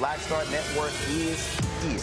Black Star Network is here.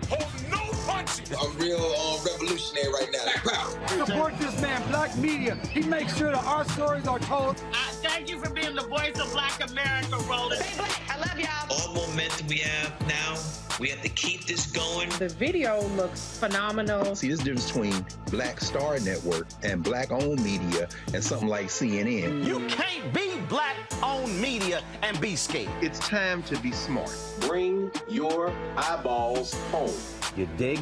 Hold no punches. I'm real revolutionary right now. Black power. Support this man, Black Media. He makes sure that our stories are told. Thank you for being the voice of Black America, Roland. Stay black. I love y'all. All momentum we have now. We have to keep this going. The video looks phenomenal. See, there's a difference between Black Star Network and Black-owned media and something like CNN. You can't be Black-owned media and be scared. It's time to be smart. Bring your eyeballs home. You dig?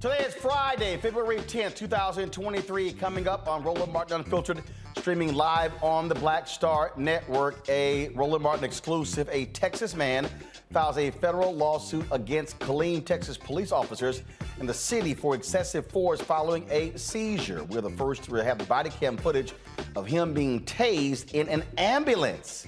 Today is Friday, February 10th, 2023. Coming up on Roland Martin Unfiltered, streaming live on the Black Star Network. A Roland Martin exclusive. A Texas man files a federal lawsuit against Killeen, Texas police officers in the city for excessive force following a seizure. We're the first to have body cam footage of him being tased in an ambulance.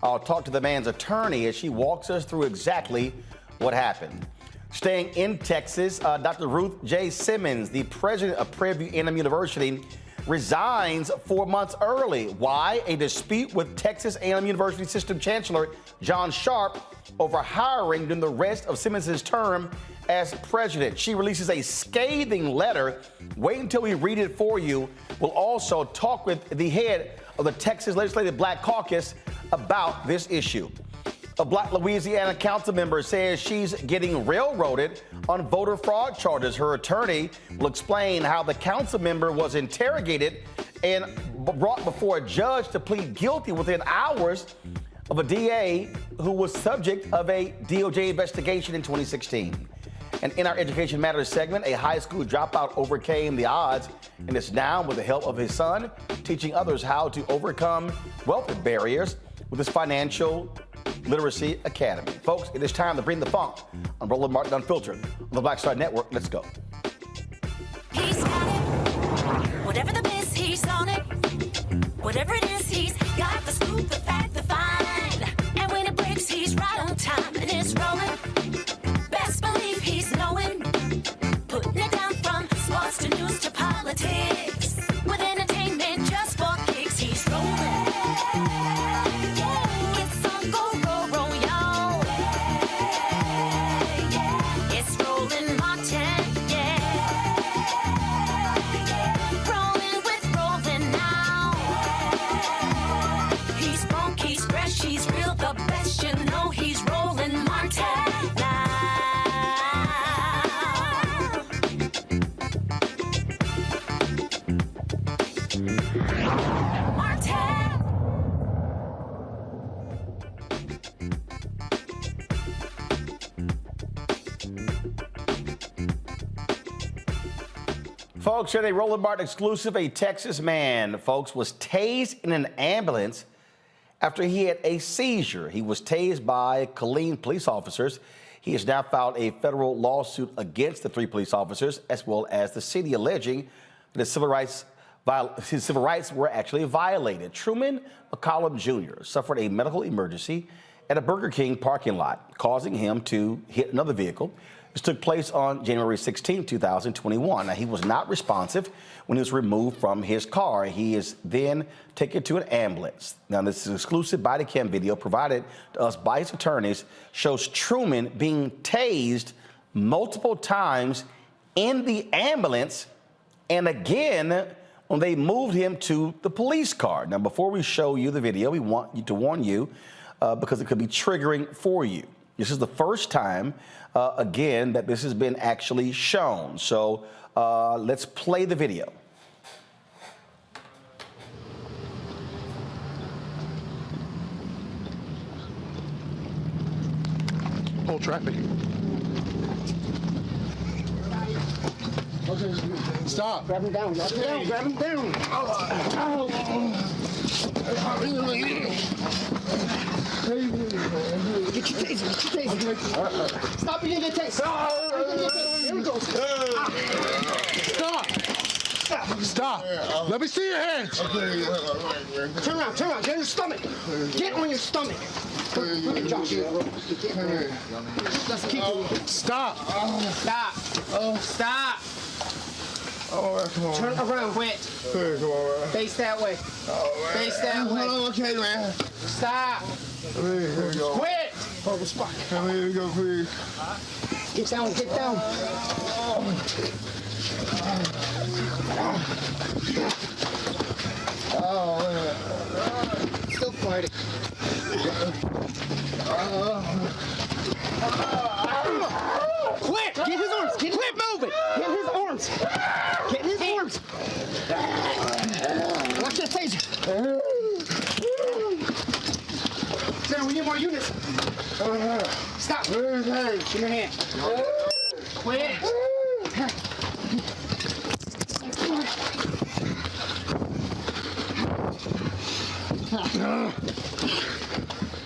I'll talk to the man's attorney as she walks us through exactly what happened. Staying in Texas, Dr. Ruth J. Simmons, the president of Prairie View A&M University, resigns 4 months early. Why? A dispute with Texas A&M University System Chancellor John Sharp over hiring during the rest of Simmons' term as president. She releases a scathing letter. Wait until we read it for you. We'll also talk with the head of the Texas Legislative Black Caucus about this issue. A Black Louisiana council member says she's getting railroaded on voter fraud charges. Her attorney will explain how the council member was interrogated and brought before a judge to plead guilty within hours of a DA who was subject of a DOJ investigation in 2016. And in our Education Matters segment, a high school dropout overcame the odds and is now, with the help of his son, teaching others how to overcome wealth barriers with his financial Literacy Academy. Folks, it is time to bring the funk on Roland Martin Unfiltered on the Black Star Network. Let's go. He's got it. Whatever the miss, he's on it. Whatever it is, he's got the scoop, the fact, the find. And when it breaks, he's right on time and it's rolling. Best believe he's knowing. Putting it down from sports to news to politics. With entertainment just for kicks, he's rolling. Folks, here a Roland Martin exclusive. A Texas man, folks, was tased in an ambulance after he had a seizure. He was tased by Killeen police officers. He has now filed a federal lawsuit against the 3 police officers, as well as the city, alleging that his civil rights were actually violated. Truman McCollum Jr. suffered a medical emergency at a Burger King parking lot, causing him to hit another vehicle. This took place on January 16, 2021. Now, he was not responsive when he was removed from his car. He is then taken to an ambulance. Now, this is exclusive body cam video provided to us by his attorneys shows Truman being tased multiple times in the ambulance and again when they moved him to the police car. Now, before we show you the video, we want to warn you because it could be triggering for you. This is the first time, again, that this has been actually shown. So let's play the video. Whole traffic. Stop. Grab him down. Grab him down. Grab him down. Get your taser. Get your taser. Stop being your taser. Here we go. Stop. Let me see your hands. Turn around. Get on your stomach. Get on your stomach. Josh, let's keep it. Stop. Stop. Stop. Oh, come on. Turn around, quick. Hey, come on, man. Face that way. Oh, man. Face that way. Okay, man. Stop. Here we go. Quit. Hold the spot. Come here, go, please. Get down, get down. Oh, man. Still fighting. Quick! Get his arms! Quit moving! Get his arms! Get his arms! Watch that taser! Sam, we need more units! Stop! Give me your hand. Quit!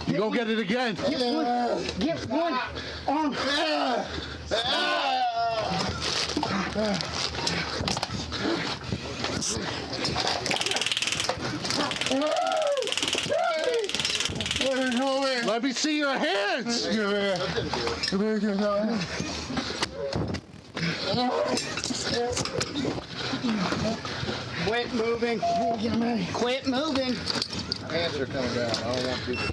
You gonna get it again? Get one arm. Let me see your hands. Quit moving. Quit moving. Hands are coming down. I don't want people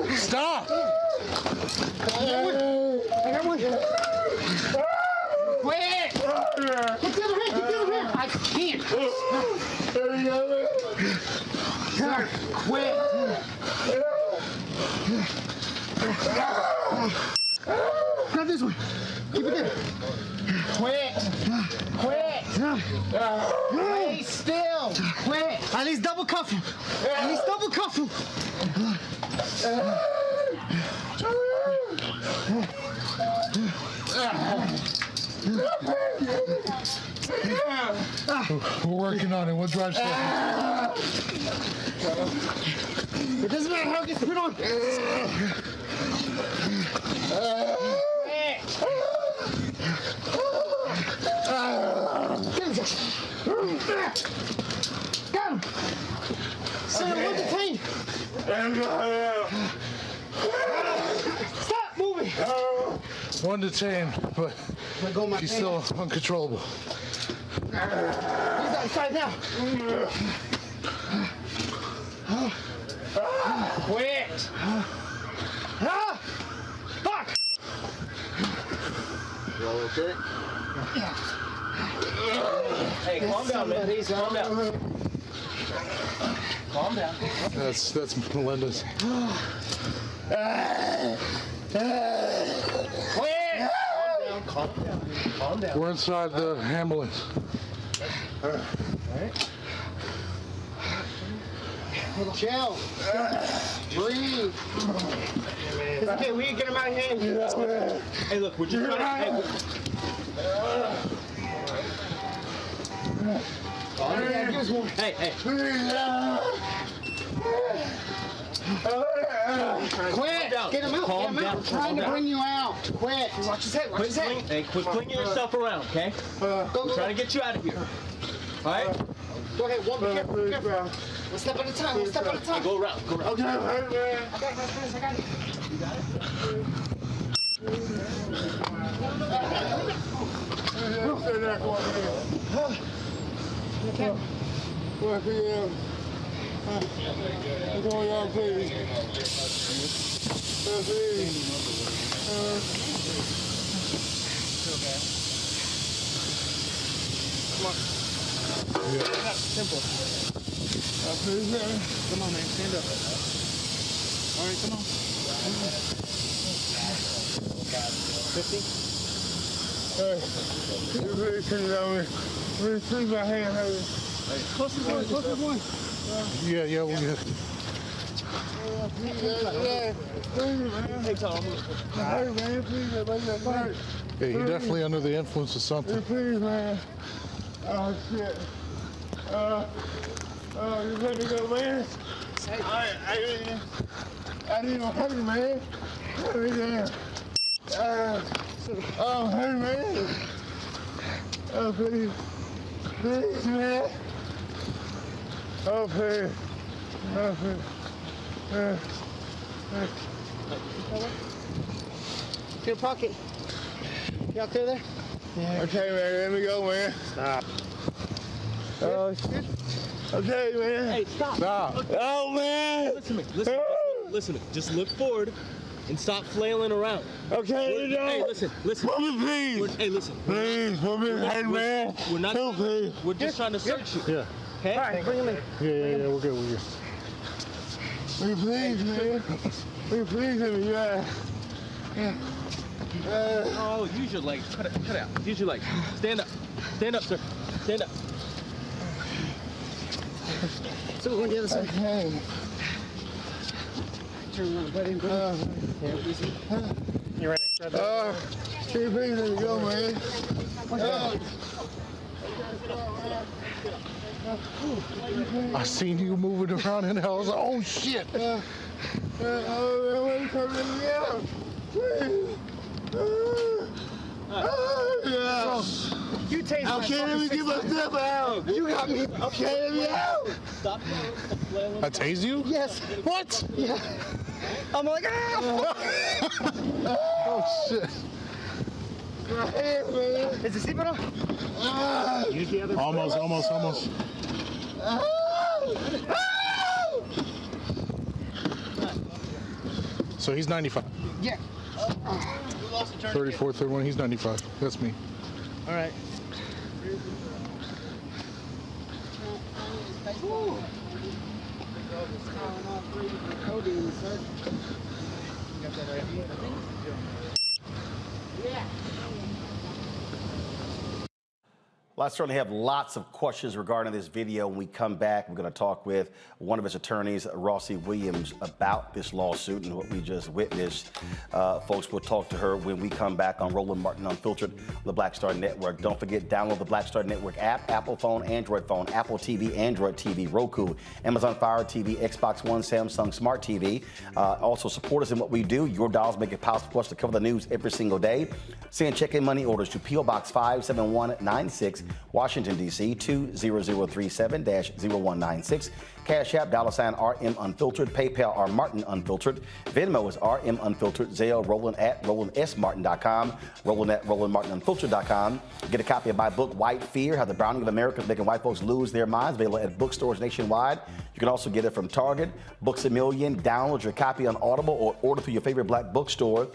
to stop. I got one. Quit. Get the other hand. Get the other hand. I can't. Sir, quit. Grab this one. Keep it there. Quit. Quit. Stay still. Quit. At least double cuff him. At least double cuff him. We're working on it. What drives it? It doesn't matter how it gets put on. Got him. Sir, one detained. Stop moving. One detained, but he's still uncontrollable. He's outside now. Quit. Fuck. You all okay? Yeah. Hey, calm down, man. Calm down. Calm down. That's Melinda's. Quit. Calm down. Calm down. We're inside the ambulance. All right. Chill. Breathe. It's okay. We can get him out of here. Hey, look, we're just trying to. Hey, hey. Quit. Get him out. Calm Get him out. down. We're trying to bring you out. Quit. Watch his head. Watch his head. Hey, quit flinging yourself around, okay? We're trying to get you out of here. All right? Go ahead. One. Be careful. Be careful. One step at a time. One step at a time. Hey, go around. Go around. Okay, man. I got it. I got it. You got it? Simple. Come on, man. Stand up. All right, come on. 50? Hey, you really put it on me. Really please my hand, honey. Closest one. Closest one. Yeah, we'll get it. Hey, Tom. Hey, man, please, yeah, you're definitely under the influence of something. Please, man. Oh, shit. You let me go, man. I didn't even hurt you, man. Let me down. Oh, hey, man. Oh, please. Please, man. Oh, please. Oh, please. Clear pocket. Y'all clear there? Yeah. Okay, man. Let me go, man. Stop. Oh, shit. Okay, man. Hey, stop. Stop. Oh, man. Listen to me. Listen. Listen, just look forward and stop flailing around. Okay, Hey, listen. Put me, please. Hey, listen. Please, put me, hey, man. We're not. Help me. We're just trying to search you. Yeah. Okay. All right, bring him in. Yeah, we're good, Will you please, man? Will you please, let me, Oh, use your legs. Cut it out. Use your legs. Stand up. Stand up, sir. Stand up. So we're on the other side. Okay. Turn around, buddy. You ready? Can you please let me go, man? I seen you moving around in there. I was like, oh shit. You tased my Okay, let me get my step out. You got me. Okay, let me out. Stop flailing. I tased you? Yes. What? Yeah. I'm like, ah! Oh shit. My hand, man. Is the seatbelt on? Use the other. Almost. So he's 95. Yeah. 34, 31, he's 95. That's me. All right. Well, I certainly have lots of questions regarding this video. When we come back, we're going to talk with one of his attorneys, Rossi Williams, about this lawsuit and what we just witnessed. Folks, we'll talk to her when we come back on Roland Martin Unfiltered, the Black Star Network. Don't forget, download the Black Star Network app, Apple phone, Android phone, Apple TV, Android TV, Roku, Amazon Fire TV, Xbox One, Samsung Smart TV. Also, support us in what we do. Your dollars make it possible for us to cover the news every single day. Send check-in money orders to P.O. Box 57196, Washington, D.C. 20037-0196. Cash App, $RM Unfiltered. PayPal, R Martin Unfiltered. Venmo is RM Unfiltered. Zelle, Roland at RolandSMartin.com. Roland at RolandMartinUnfiltered.com. Get a copy of my book, White Fear, How the Browning of America is Making White Folks Lose Their Minds, available at bookstores nationwide. You can also get it from Target, Books A Million. Download your copy on Audible or order through your favorite black bookstore.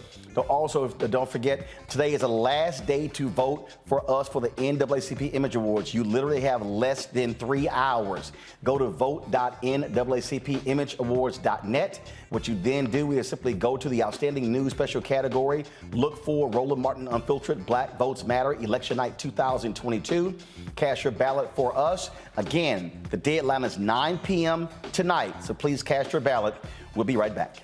Also, don't forget, today is the last day to vote for us for the NAACP Image Awards. You literally have less than 3 hours. Go to vote.NAACPImageAwards.net. What you then do is simply go to the Outstanding News Special category, look for Roland Martin Unfiltered, Black Votes Matter, Election Night 2022. Cast your ballot for us. Again, the deadline is 9 p.m. tonight, so please cast your ballot. We'll be right back.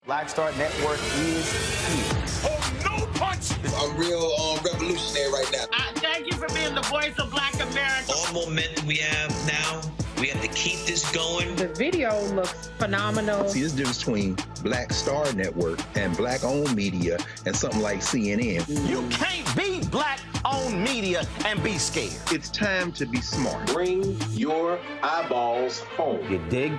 Black Star Network is here. Oh, no punch! I'm real revolutionary right now. Thank you for being the voice of Black America. All momentum we have now, we have to keep this going. The video looks phenomenal. See, this difference between Black Star Network and black-owned media and something like CNN. You can't be black-owned media and be scared. It's time to be smart. Bring your eyeballs home. You dig?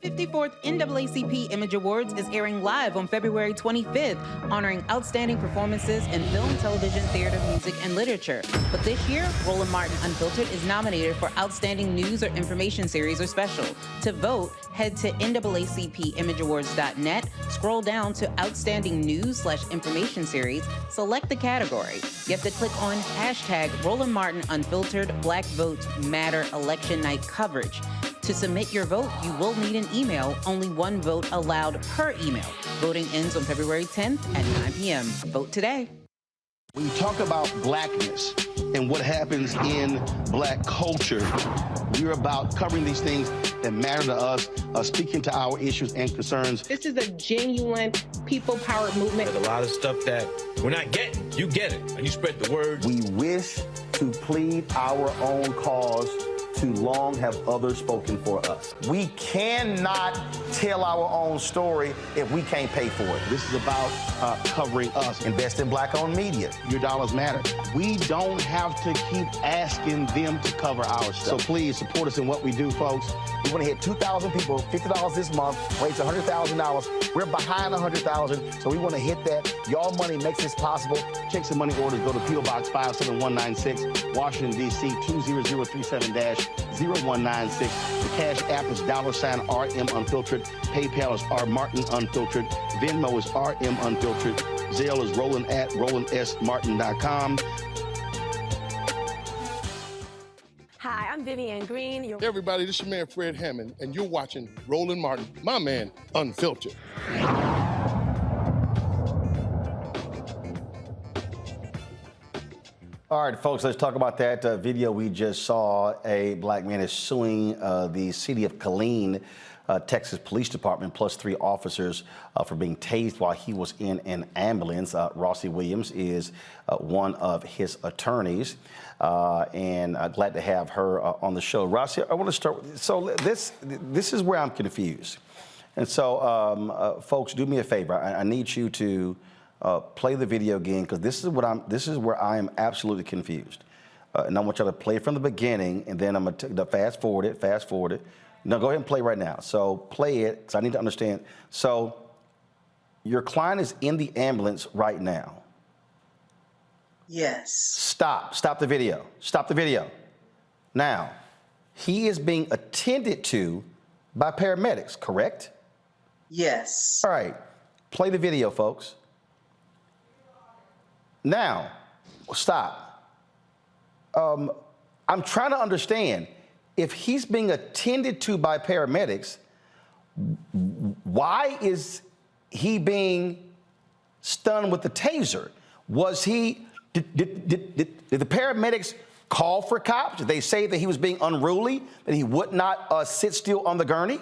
54th NAACP Image Awards is airing live on February 25th, honoring outstanding performances in film, television, theater, music, and literature. But this year, Roland Martin Unfiltered is nominated for Outstanding News or Information Series or Special. To vote, head to NAACPImageAwards.net, scroll down to Outstanding News/Information Series, select the category. You have to click on hashtag Roland Martin Unfiltered Black Votes Matter Election Night Coverage. To submit your vote, you will need an email. Only one vote allowed per email. Voting ends on February 10th at 9 p.m. Vote today. When you talk about blackness and what happens in black culture, we're about covering these things that matter to us, speaking to our issues and concerns. This is a genuine people-powered movement. There's a lot of stuff that we're not getting. You get it, and you spread the word. We wish to plead our own cause to Too long have others spoken for us. We cannot tell our own story if we can't pay for it. This is about covering us. Invest in black-owned media. Your dollars matter. We don't have to keep asking them to cover our stuff. So please support us in what we do, folks. We want to hit 2,000 people, $50 this month, raise $100,000. We're behind $100,000, so we want to hit that. Y'all money makes this possible. Checks and money orders go to P.O. Box 57196, Washington, D.C. 20037-0196. The Cash App is $RM Unfiltered. PayPal is R Martin Unfiltered. Venmo is RM Unfiltered. Zelle is Roland at RolandSMartin.com. Hi, I'm Vivian Green. Hey everybody, this is your man Fred Hammond, and you're watching Roland Martin, my man, Unfiltered. All right, folks, let's talk about that video we just saw. A black man is suing the city of Killeen, Texas Police Department, plus 3 officers for being tased while he was in an ambulance. Rossi Williams is one of his attorneys, and glad to have her on the show. Rossi, I want to start with, so this is where I'm confused. And so, folks, do me a favor. I need you to play the video again, because this is where I am absolutely confused. And I want y'all to play it from the beginning, and then I'm going to fast forward it. No, go ahead and play right now. So play it, because I need to understand. So your client is in the ambulance right now. Yes. Stop the video. Stop the video. Now, he is being attended to by paramedics, correct? Yes. All right, play the video, folks. Now, stop. I'm trying to understand, if he's being attended to by paramedics, why is he being stunned with the taser? Did the paramedics call for cops? Did they say that he was being unruly, that he would not sit still on the gurney?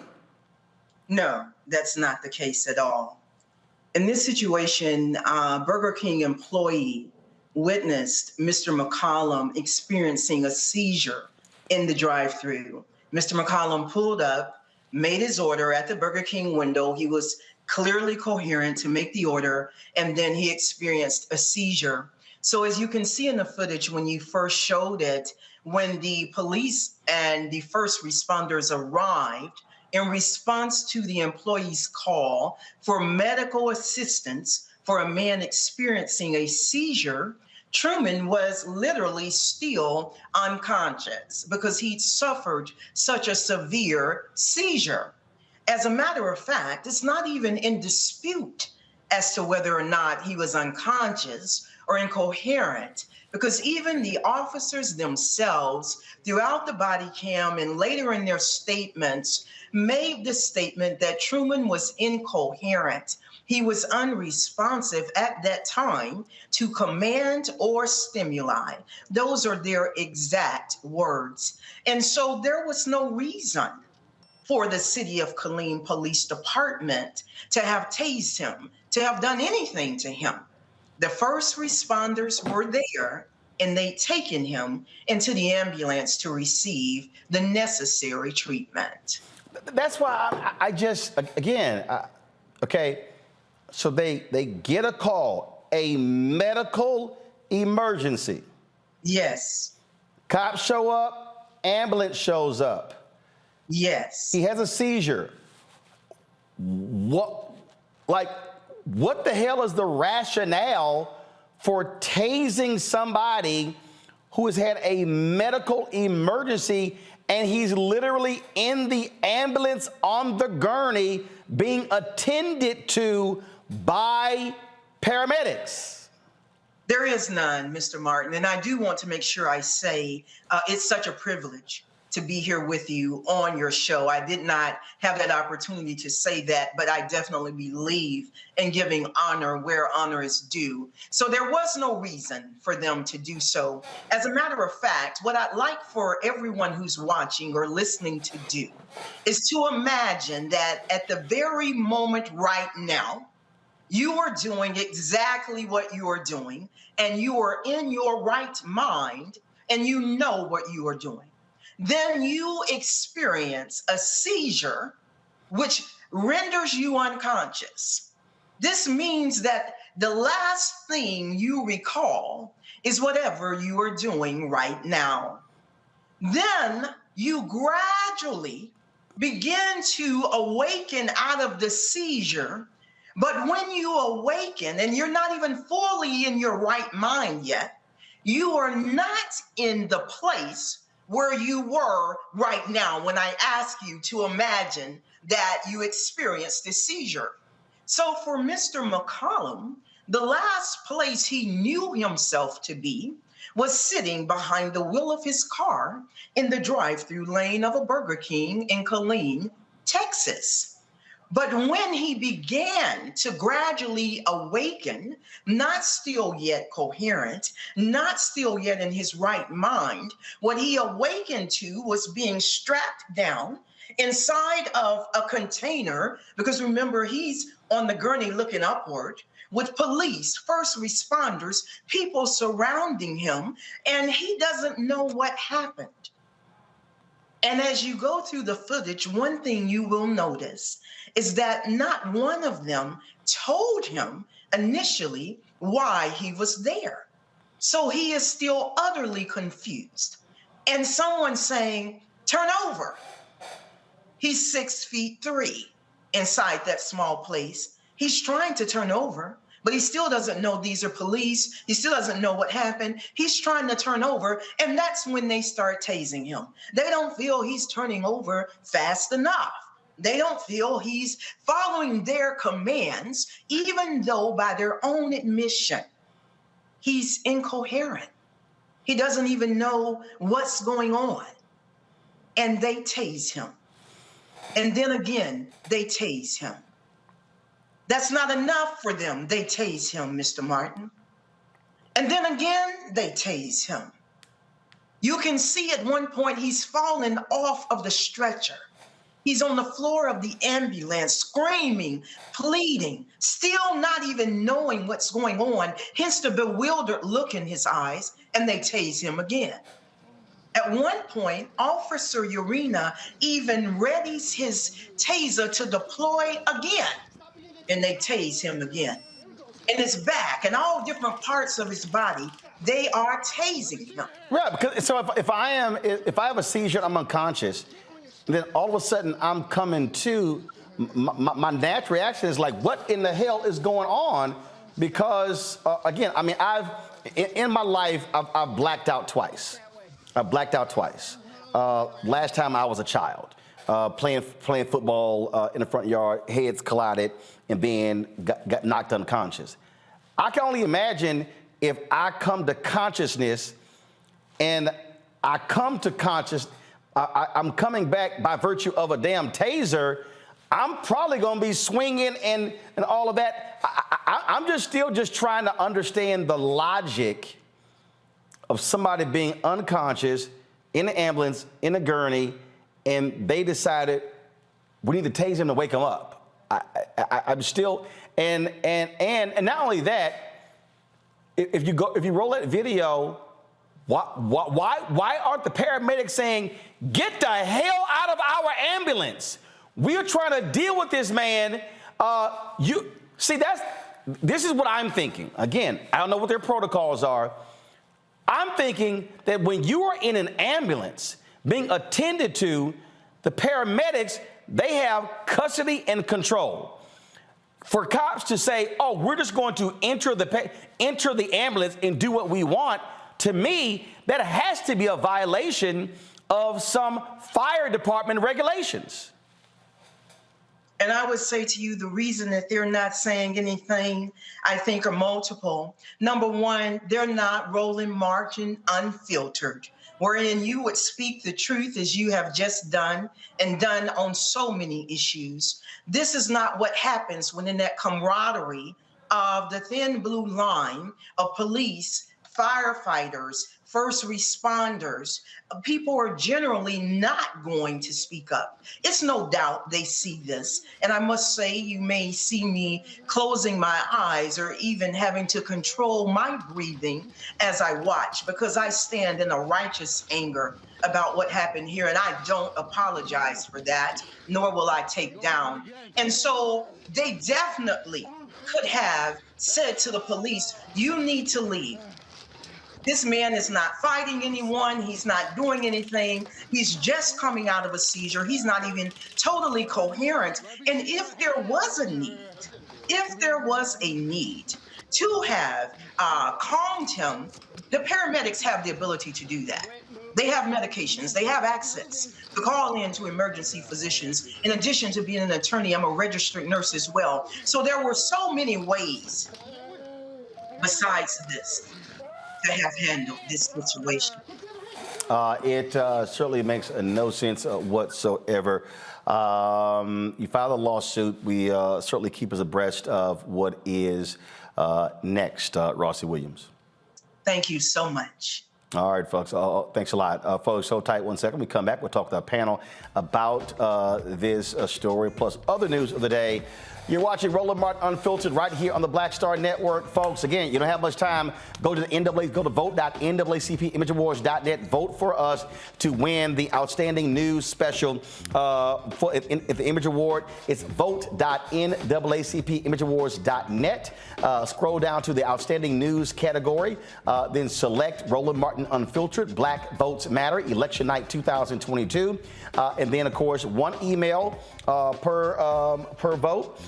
No, that's not the case at all. In this situation, Burger King employee witnessed Mr. McCollum experiencing a seizure in the drive-thru. Mr. McCollum pulled up, made his order at the Burger King window. He was clearly coherent to make the order, and then he experienced a seizure. So as you can see in the footage, when you first showed it, when the police and the first responders arrived, in response to the employee's call for medical assistance for a man experiencing a seizure, Truman was literally still unconscious because he'd suffered such a severe seizure. As a matter of fact, it's not even in dispute as to whether or not he was unconscious or incoherent, because even the officers themselves, throughout the body cam and later in their statements, made the statement that Truman was incoherent. He was unresponsive at that time to command or stimuli. Those are their exact words. And so there was no reason for the City of Killeen Police Department to have tased him, to have done anything to him. The first responders were there, and they'd taken him into the ambulance to receive the necessary treatment. That's why okay, so they get a call, a medical emergency. Yes. Cops show up, ambulance shows up. Yes. He has a seizure. What the hell is the rationale for tasing somebody who has had a medical emergency and he's literally in the ambulance on the gurney being attended to by paramedics? There is none, Mr. Martin, and I do want to make sure I say it's such a privilege to be here with you on your show. I did not have that opportunity to say that, but I definitely believe in giving honor where honor is due. So there was no reason for them to do so. As a matter of fact, what I'd like for everyone who's watching or listening to do is to imagine that at the very moment right now, you are doing exactly what you are doing, and you are in your right mind, and you know what you are doing. then you experience a seizure, which renders you unconscious. This means that the last thing you recall is whatever you are doing right now. Then you gradually begin to awaken out of the seizure. But when you awaken and you're not even fully in your right mind yet, you are not in the place where you were right now when I ask you to imagine that you experienced a seizure. So for Mr. McCollum, the last place he knew himself to be was sitting behind the wheel of his car in the drive-through lane of a Burger King in Killeen, Texas. But when he began to gradually awaken, not still yet coherent, not still yet in his right mind, what he awakened to was being strapped down inside of a container, because remember, he's on the gurney looking upward, with police, first responders, people surrounding him, and he doesn't know what happened. And as you go through the footage, one thing you will notice is that not one of them told him initially why he was there. So he is still utterly confused. And someone saying, turn over. He's 6'3" inside that small place. He's trying to turn over, but he still doesn't know these are police. He still doesn't know what happened. He's trying to turn over, and that's when they start tasing him. They don't feel he's turning over fast enough. They don't feel he's following their commands, even though by their own admission, he's incoherent. He doesn't even know what's going on. And they tase him. And then again, they tase him. That's not enough for them. They tase him, Mr. Martin. And then again, they tase him. You can see at one point he's fallen off of the stretcher. He's on the floor of the ambulance, screaming, pleading, still not even knowing what's going on, hence the bewildered look in his eyes, and they tase him again. At one point, Officer Urena even readies his taser to deploy again, and they tase him again. In his back and all different parts of his body, they are tasing him. Right, because so if I have a seizure, I'm unconscious, then all of a sudden I'm coming to, my natural reaction is like, what in the hell is going on? Because again, I mean, in my life, I've blacked out twice. I blacked out twice. Last time I was a child, playing football in the front yard, heads collided, and got knocked unconscious. I can only imagine if I come to consciousness, and I come to consciousness, I'm coming back by virtue of a damn taser, I'm probably going to be swinging and all of that. I'm still trying to understand the logic of somebody being unconscious in the ambulance, in a gurney, and they decided we need to tase him to wake him up. I'm still, and not only that, if you roll that video, why aren't the paramedics saying, get the hell out of our ambulance? We're trying to deal with this man. This is what I'm thinking. Again, I don't know what their protocols are. I'm thinking that when you are in an ambulance being attended to, the paramedics, they have custody and control. For cops to say, oh, we're just going to enter the ambulance and do what we want, to me, that has to be a violation of some fire department regulations. And I would say to you, the reason that they're not saying anything, I think, are multiple. Number one, they're not Roland Martin unfiltered, wherein you would speak the truth as you have just done and done on so many issues. This is not what happens when in that camaraderie of the thin blue line of police, firefighters, first responders, people are generally not going to speak up. It's no doubt they see this. And I must say, you may see me closing my eyes or even having to control my breathing as I watch, because I stand in a righteous anger about what happened here, and I don't apologize for that, nor will I take down. And so they definitely could have said to the police, you need to leave. This man is not fighting anyone. He's not doing anything. He's just coming out of a seizure. He's not even totally coherent. And if there was a need to have calmed him, the paramedics have the ability to do that. They have medications. They have access to call in to emergency physicians. In addition to being an attorney, I'm a registered nurse as well. So there were so many ways besides this to have handled this situation. It certainly makes no sense whatsoever. You filed a lawsuit. We certainly keep us abreast of what is next, Rossi Williams. Thank you so much. All right, folks. Thanks a lot. Folks, hold tight 1 second. We come back. We'll talk to our panel about this story, plus other news of the day. You're watching Roland Martin Unfiltered right here on the Black Star Network. Folks, again, you don't have much time. Go to the go to vote.naacpimageawards.net. Vote for us to win the Outstanding News Special for the Image Award. It's vote.naacpimageawards.net. Scroll down to the Outstanding News category. Then select Roland Martin Unfiltered, Black Votes Matter, Election Night 2022. And then, of course, one email per vote.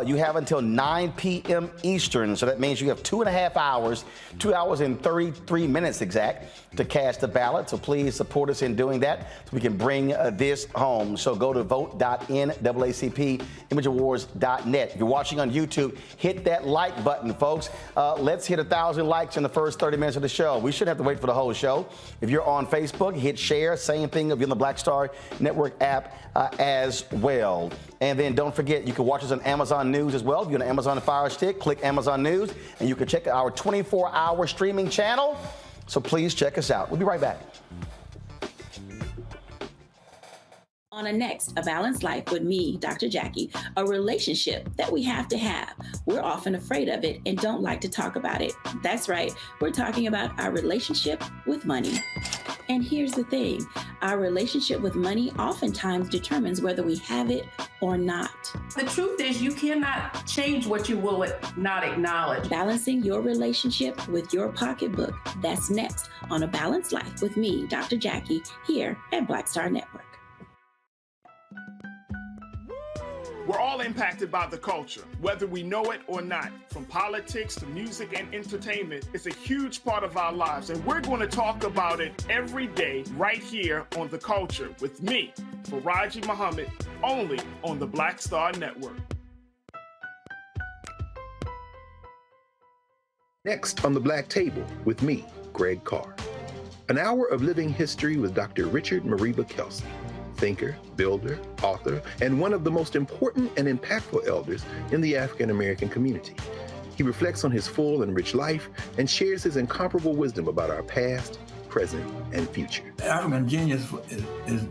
You have until 9 p.m. Eastern, so that means you have 2.5 hours, 2 hours and 33 minutes exact, to cast a ballot. So please support us in doing that so we can bring this home. So go to vote.naacpimageawards.net. If you're watching on YouTube, hit that like button, folks. Let's hit 1,000 likes in the first 30 minutes of the show. We shouldn't have to wait for the whole show. If you're on Facebook, hit share. Same thing if you're on the Black Star Network app as well. And then don't forget, you can watch us on Amazon News as well. If you're on Amazon Fire Stick, click Amazon News, and you can check our 24-hour streaming channel. So please check us out. We'll be right back. On a next, A Balanced Life with me, Dr. Jackie, a relationship that we have to have. We're often afraid of it and don't like to talk about it. That's right, we're talking about our relationship with money. And here's the thing, our relationship with money oftentimes determines whether we have it or not. The truth is you cannot change what you will not acknowledge. Balancing your relationship with your pocketbook. That's next on A Balanced Life with me, Dr. Jackie, here at Black Star Network. We're all impacted by the culture, whether we know it or not. From politics to music and entertainment, it's a huge part of our lives, and we're going to talk about it every day right here on The Culture with me, Faraji Muhammad, only on the Black Star Network. Next on the Black Table with me, Greg Carr. An hour of living history with Dr. Richard Mariba Kelsey, thinker, builder, author, and one of the most important and impactful elders in the African American community. He reflects on his full and rich life and shares his incomparable wisdom about our past, present, and future. African genius is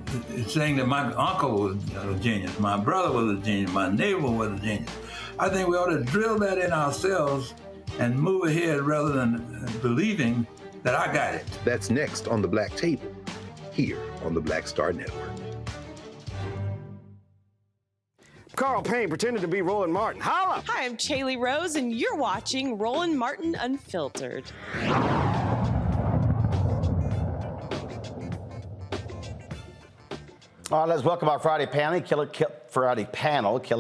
saying that my uncle was a genius, my brother was a genius, my neighbor was a genius. I think we ought to drill that in ourselves and move ahead rather than believing that I got it. That's next on the Black Table, here on the Black Star Network. Carl Payne pretended to be Roland Martin. Holla! Hi, I'm Chaley Rose, and you're watching Roland Martin Unfiltered. All right, let's welcome our Friday panel. Kelly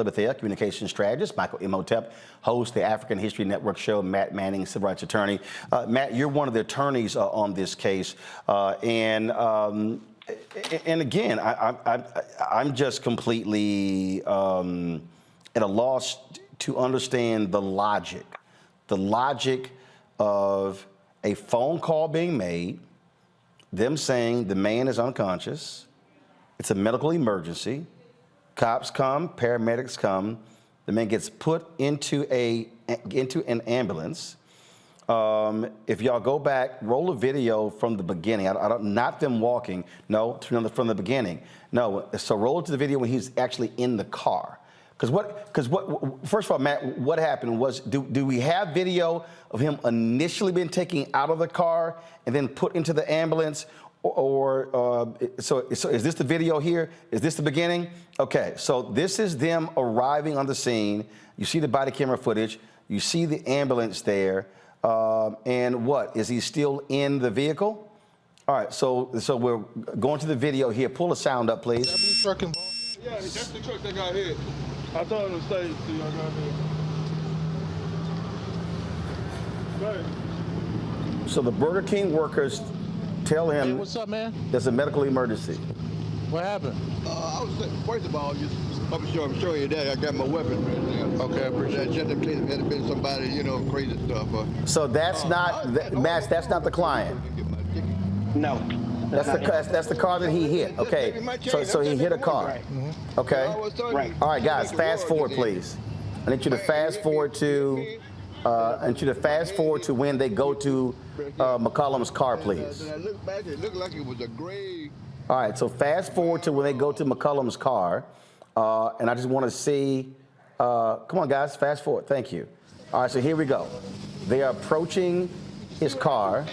Bethea, communications strategist. Michael Imhotep, host the African History Network show. Matt Manning, civil rights attorney. Matt, you're one of the attorneys on this case, and again, I'm just completely at a loss to understand the logic of a phone call being made, them saying the man is unconscious, it's a medical emergency, cops come, paramedics come, the man gets put into an ambulance. If y'all go back, roll a video from the beginning. I don't, not them walking. No, from the beginning. No. So roll it to the video when he's actually in the car. Because what? First of all, Matt, what happened was, do we have video of him initially being taken out of the car and then put into the ambulance? So is this the video here? Is this the beginning? Okay. So this is them arriving on the scene. You see the body camera footage. You see the ambulance there. And what? Is he still in the vehicle? All right, so we're going to the video here. Pull the sound up, please. That blue truck involved? Yeah, that's the truck that got hit. I told him to stay till I got here. Go ahead. So the Burger King workers tell him, hey, what's up, man? There's a medical emergency. What happened? I was first of all, I'm showing you that I got my weapon right there. Okay, I appreciate it. Just in case it had been somebody, you know, crazy stuff. So that's not, Matt, that's not the client. No. That's the car that he hit. Okay. So he hit a car. Okay. Right. All right, guys, fast forward, please. I need you to fast forward to. I need you to fast forward to when they go to McCollum's car, please. I looked back, it looked like it was a gray. All right. So fast forward to when they go to McCollum's car, and I just want to see. Come on, guys, fast forward. Thank you. All right. So here we go. They are approaching his car.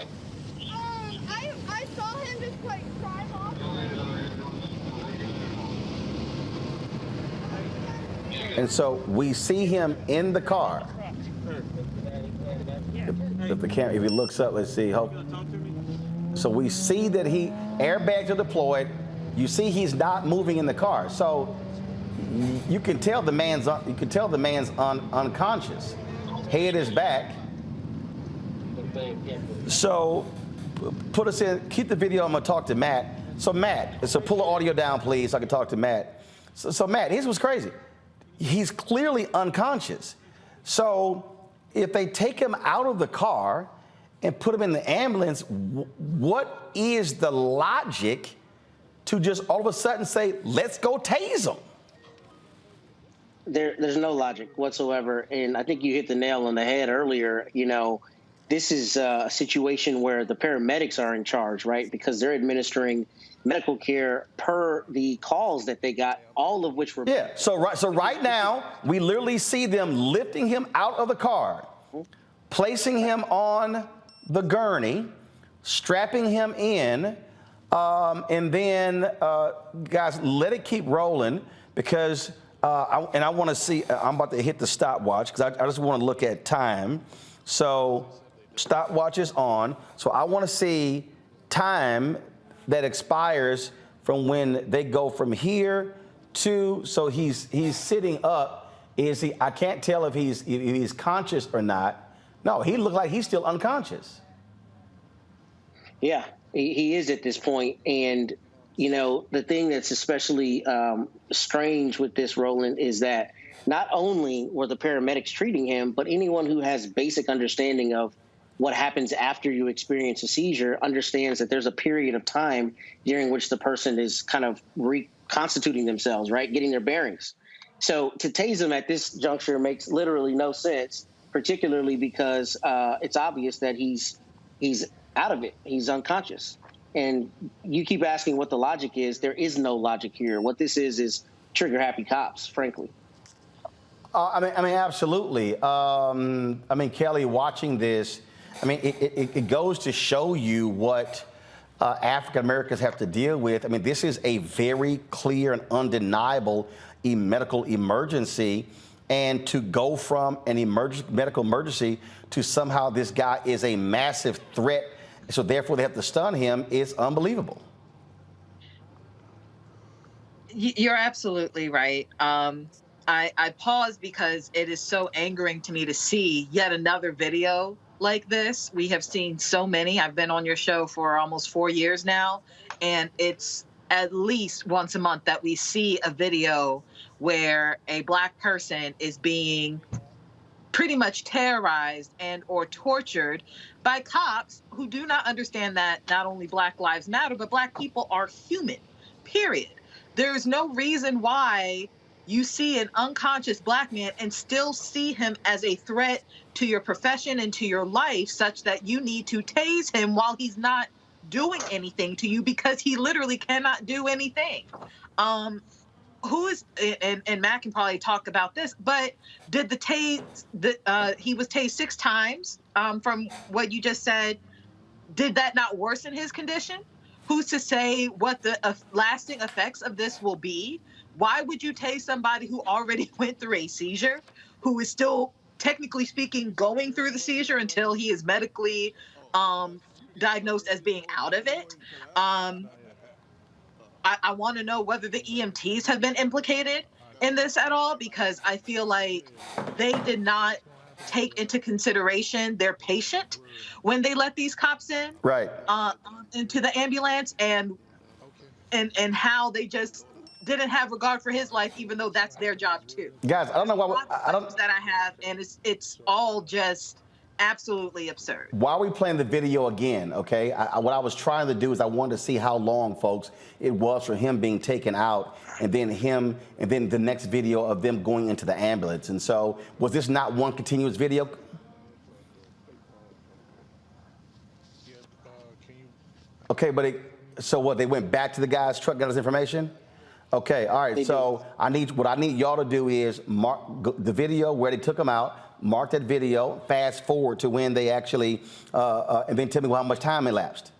And so we see him in the car. If he looks up, let's see. So we see that airbags are deployed. You see he's not moving in the car. So you can tell the man's unconscious. Head is back. So put us in. Keep the video. I'm gonna talk to Matt. So pull the audio down, please, so I can talk to Matt. So Matt, here's what's crazy. He's clearly unconscious. So if they take him out of the car and put him in the ambulance, what is the logic to just all of a sudden say, let's go tase him? There's no logic whatsoever. And I think you hit the nail on the head earlier. You know, this is a situation where the paramedics are in charge, right? Because they're administering medical care per the calls that they got, all of which were... Yeah, so right now, we literally see them lifting him out of the car, placing him on the gurney, strapping him in, and then, guys, let it keep rolling, because, I want to see, I'm about to hit the stopwatch, because I just want to look at time. So stopwatch is on, so I want to see time that expires from when they go from here to, so he's sitting up. Is he? I can't tell if he's conscious or not. No, he looks like he's still unconscious. Yeah, he is at this point. And, you know, the thing that's especially strange with this, Roland, is that not only were the paramedics treating him, but anyone who has basic understanding of what happens after you experience a seizure understands that there's a period of time during which the person is kind of reconstituting themselves, right? Getting their bearings. So to tase him at this juncture makes literally no sense, particularly because it's obvious that he's out of it. He's unconscious. And you keep asking what the logic is. There is no logic here. What this is trigger happy cops, frankly. I mean, absolutely. I mean, Kelly, watching this, I mean, it goes to show you what African Americans have to deal with. I mean, this is a very clear and undeniable medical emergency. And to go from an medical emergency to somehow this guy is a massive threat, so therefore they have to stun him, is unbelievable. You're absolutely right. I pause because it is so angering to me to see yet another video like this. We have seen so many. I've been on your show for almost 4 years now, and it's at least once a month that we see a video where a Black person is being pretty much terrorized and or tortured by cops who do not understand that not only Black lives matter, but Black people are human, period. There's no reason why you see an unconscious Black man and still see him as a threat to your profession and to your life, such that you need to tase him while he's not doing anything to you, because he literally cannot do anything. Who is, and Matt can probably talk about this, but did the tase, he was tased 6 times, from what you just said. Did that not worsen his condition? Who's to say what the lasting effects of this will be? Why would you tase somebody who already went through a seizure, who is still, technically speaking, going through the seizure until he is medically diagnosed as being out of it? I want to know whether the EMTs have been implicated in this at all, because I feel like they did not take into consideration their patient when they let these cops in, right, into the ambulance, and how they just didn't have regard for his life, even though that's their job too. Guys, I don't know why I don't that I have, and it's all just absolutely absurd. Why are we playing the video again? Okay, what I was trying to do is I wanted to see how long, folks, it was for him being taken out, and then the next video of them going into the ambulance. And so, was this not one continuous video? Okay, but so what? They went back to the guy's truck, got his information. Okay, all right. So what I need y'all to do is mark the video where they took him out. Mark that video, fast forward to when they actually, and then tell me how much time elapsed.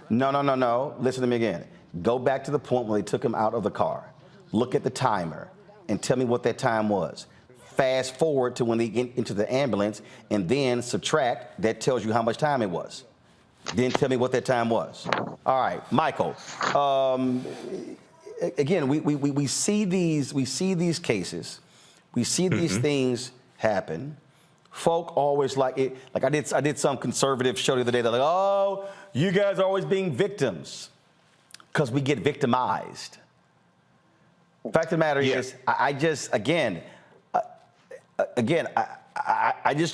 No. Listen to me again. Go back to the point when they took him out of the car. Look at the timer and tell me what that time was. Fast forward to when they get into the ambulance, and then subtract. That tells you how much time it was. Then tell me what that time was. All right, Michael. Again, we see these cases. We see these things happen. Folk always like it. Like I did some conservative show the other day. They're like, oh, you guys are always being victims, because we get victimized. Fact of the matter is, I just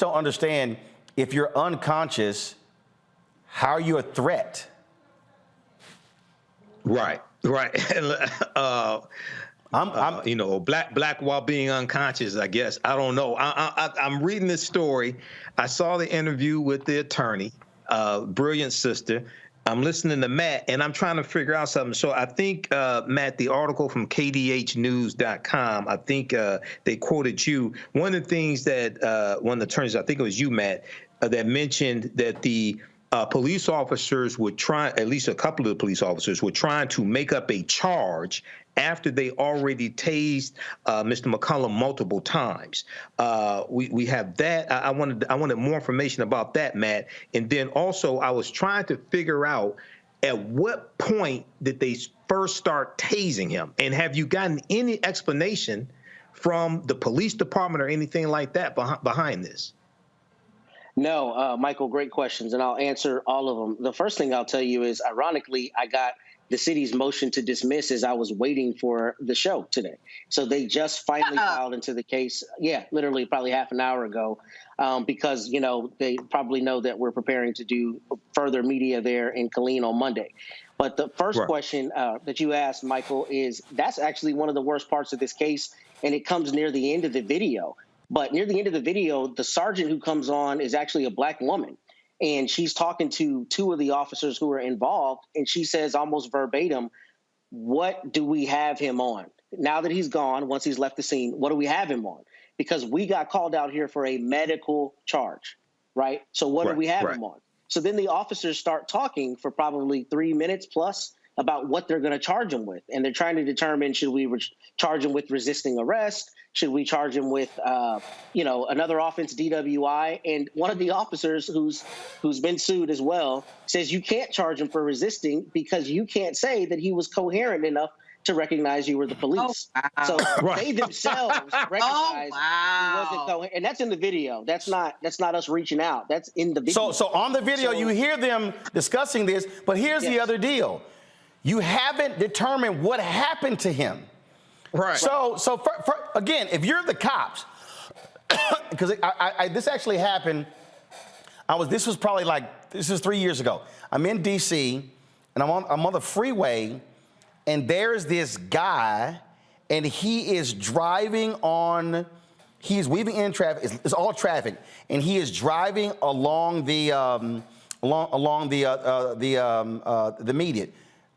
don't understand. If you're unconscious, how are you a threat? Right. Black while being unconscious, I guess. I don't know. I'm reading this story. I saw the interview with the attorney, brilliant sister. I'm listening to Matt, and I'm trying to figure out something. So I think, Matt, the article from kdhnews.com, I think they quoted you. One of the things that one of the attorneys, I think it was you, Matt, that mentioned that the police officers would try, at least a couple of the police officers were trying to make up a charge after they already tased Mr. McCollum multiple times. We have that. I wanted more information about that, Matt. And then also I was trying to figure out at what point did they first start tasing him? And have you gotten any explanation from the police department or anything like that behind this? No, Michael, great questions, and I'll answer all of them. The first thing I'll tell you is, ironically, I got the city's motion to dismiss as I was waiting for the show today. So they just finally filed into the case, literally probably half an hour ago, because, they probably know that we're preparing to do further media there in Killeen on Monday. But the first question that you asked, Michael, is that's actually one of the worst parts of this case, and it comes near the end of the video. But near the end of the video, the sergeant who comes on is actually a Black woman. And she's talking to 2 of the officers who are involved. And she says almost verbatim, what do we have him on? Now that he's gone, once he's left the scene, what do we have him on? Because we got called out here for a medical charge, right? So what do we have him on? So then the officers start talking for probably 3 minutes plus about what they're going to charge him with. And they're trying to determine, should we charge him with resisting arrest? Should we charge him with, another offense, DWI? And one of the officers who's been sued as well says you can't charge him for resisting because you can't say that he was coherent enough to recognize you were the police. Oh, wow. So they themselves recognized he wasn't coherent. And that's in the video. That's not us reaching out. That's in the video. So on the video, you hear them discussing this, but here's the other deal. You haven't determined what happened to him. Right. So again, if you're the cops, because this actually happened, this was 3 years ago. I'm in D.C. and I'm on the freeway, and there's this guy, and he is driving on, he's weaving in traffic, it's all traffic, and he is driving along the median.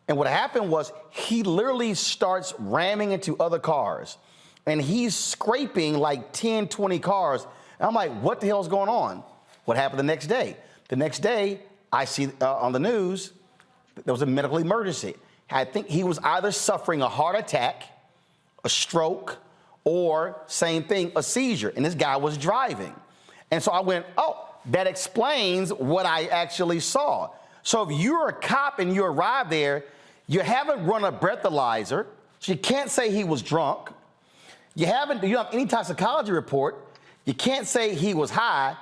And what happened was he literally starts ramming into other cars, and he's scraping like 10, 20 cars. And I'm like, what the hell is going on? What happened the next day? The next day, I see on the news, there was a medical emergency. I think he was either suffering a heart attack, a stroke, or same thing, a seizure. And this guy was driving. And so I went, oh, that explains what I actually saw. So if you're a cop and you arrive there, you haven't run a breathalyzer, so you can't say he was drunk. You don't have any toxicology report. You can't say he was high.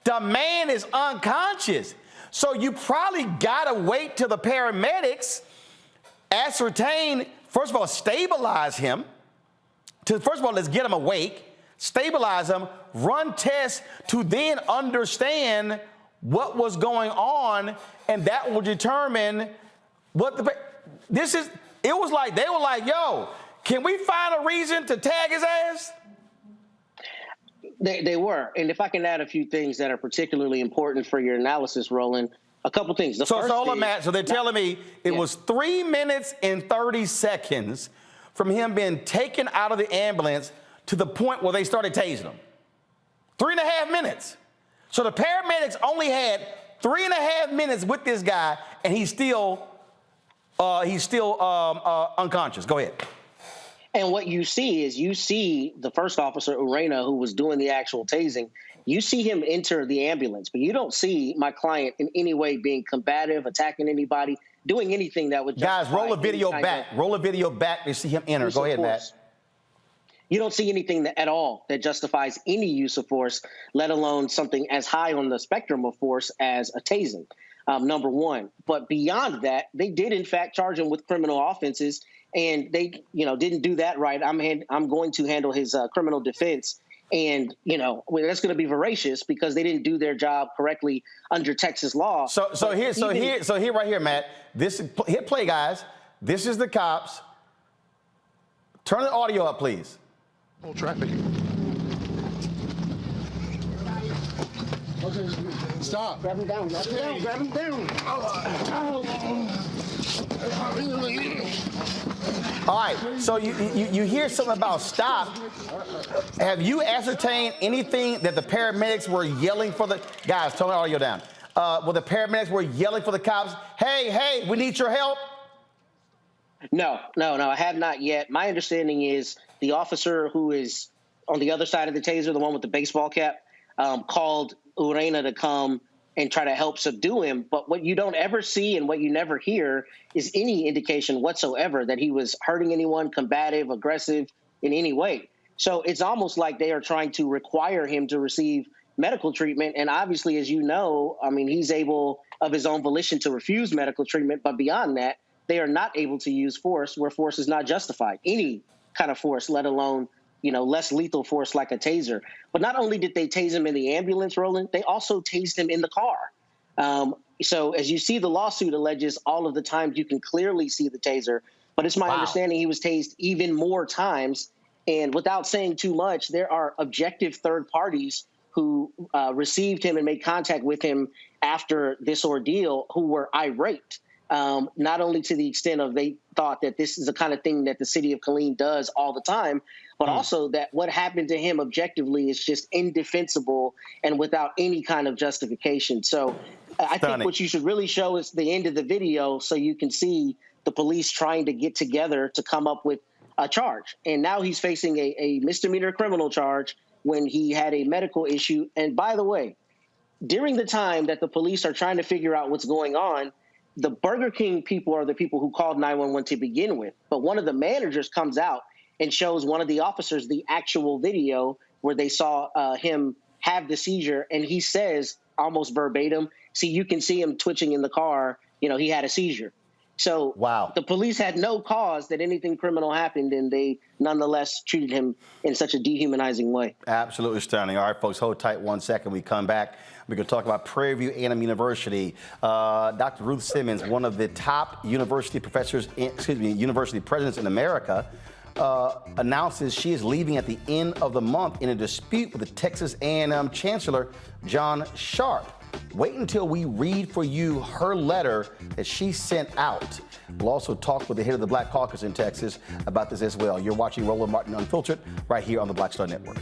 The man is unconscious. So you probably gotta wait till the paramedics ascertain, first of all, stabilize him. First of all, let's get him awake, stabilize him, run tests to then understand what was going on, and that will determine what it was like, they were like, yo, can we find a reason to tag his ass? They were. And if I can add a few things that are particularly important for your analysis, Roland, a couple things. So they're telling me it was 3 minutes and 30 seconds from him being taken out of the ambulance to the point where they started tasing him. 3.5 minutes. So the paramedics only had 3.5 minutes with this guy, and he's still unconscious. Go ahead. And what you see is the first officer, Urena, who was doing the actual tasing, you see him enter the ambulance, but you don't see my client in any way being combative, attacking anybody, doing anything that would justify. Guys, roll a video back. Roll a video back to see him enter. Go ahead, Matt. You don't see anything at all that justifies any use of force, let alone something as high on the spectrum of force as a tasing, number one. But beyond that, they did, in fact, charge him with criminal offenses, and they, didn't do that right. I'm going to handle his criminal defense. And, that's going to be voracious because they didn't do their job correctly under Texas law. So here, right here, Matt, hit play, guys. This is the cops. Turn the audio up, please. Whole traffic. Okay, stop. Grab him down. Grab him down. All right, so you hear something about stop. Have you ascertained anything that the paramedics were yelling for the guys? Turn the audio down. Well, the paramedics were yelling for the cops. Hey, we need your help. No, I have not yet. My understanding is the officer who is on the other side of the taser, the one with the baseball cap, called Urena to come and try to help subdue him. But what you don't ever see and what you never hear is any indication whatsoever that he was hurting anyone, combative, aggressive in any way. So it's almost like they are trying to require him to receive medical treatment. And obviously, as you know, he's able of his own volition to refuse medical treatment. But beyond that, they are not able to use force where force is not justified. Any kind of force, let alone, less lethal force like a taser. But not only did they tase him in the ambulance, Roland, they also tased him in the car. So as you see, the lawsuit alleges all of the times you can clearly see the taser. But it's my understanding he was tased even more times. And without saying too much, there are objective third parties who received him and made contact with him after this ordeal who were irate. Not only to the extent of they thought that this is the kind of thing that the city of Killeen does all the time, but also that what happened to him objectively is just indefensible and without any kind of justification. So I think what you should really show is the end of the video so you can see the police trying to get together to come up with a charge. And now he's facing a misdemeanor criminal charge when he had a medical issue. And by the way, during the time that the police are trying to figure out what's going on, the Burger King people are the people who called 911 to begin with. But one of the managers comes out and shows one of the officers the actual video where they saw him have the seizure. And he says almost verbatim, see, you can see him twitching in the car. He had a seizure. So the police had no cause that anything criminal happened, and they nonetheless treated him in such a dehumanizing way. Absolutely stunning. All right, folks, hold tight 1 second. We come back. We're going to talk about Prairie View A&M University. Dr. Ruth Simmons, one of the top university professors, university presidents in America, announces she is leaving at the end of the month in a dispute with the Texas A&M Chancellor, John Sharp. Wait until we read for you her letter that she sent out. We'll also talk with the head of the Black Caucus in Texas about this as well. You're watching Roland Martin Unfiltered right here on the Black Star Network.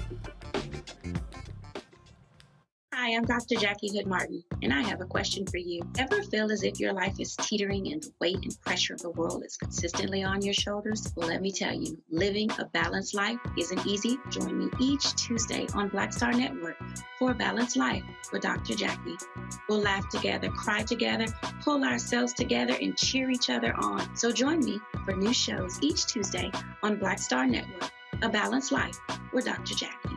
Hi, I'm Dr. Jackie Hood Martin, and I have a question for you. Ever feel as if your life is teetering and the weight and pressure of the world is consistently on your shoulders? Well, let me tell you, living a balanced life isn't easy. Join me each Tuesday on Black Star Network for A Balanced Life with Dr. Jackie. We'll laugh together, cry together, pull ourselves together, and cheer each other on. So join me for new shows each Tuesday on Black Star Network, A Balanced Life with Dr. Jackie.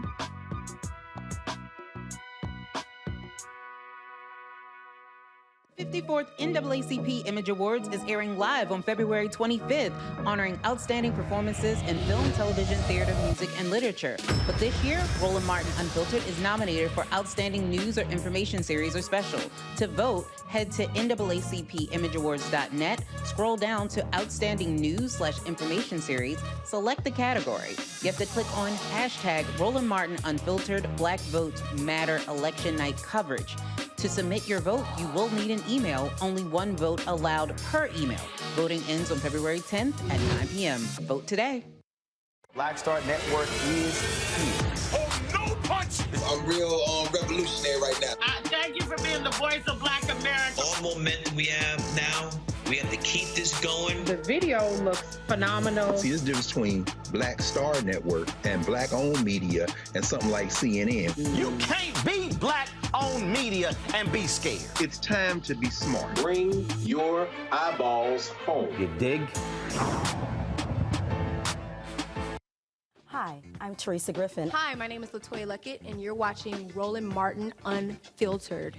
54th NAACP Image Awards is airing live on February 25th, honoring outstanding performances in film, television, theater, music, and literature. But this year, Roland Martin Unfiltered is nominated for Outstanding News or Information Series or Special. To vote, head to NAACPImageAwards.net, scroll down to Outstanding News/Information Series, select the category. You have to click on hashtag Roland Martin Unfiltered Black Votes Matter Election Night Coverage. To submit your vote, you will need an email. Only one vote allowed per email. Voting ends on February 10th at 9 p.m. Vote today. Black Star Network is here. Oh, no punch! I'm real revolutionary right now. Thank you for being the voice of Black America. All momentum we have now, we have to keep this going. The video looks phenomenal. See, there's a difference between Black Star Network and black-owned media and something like CNN. You can't be black-owned media and be scared. It's time to be smart. Bring your eyeballs home. You dig? Hi, I'm Teresa Griffin. Hi, my name is LaToya Luckett, and you're watching Roland Martin Unfiltered.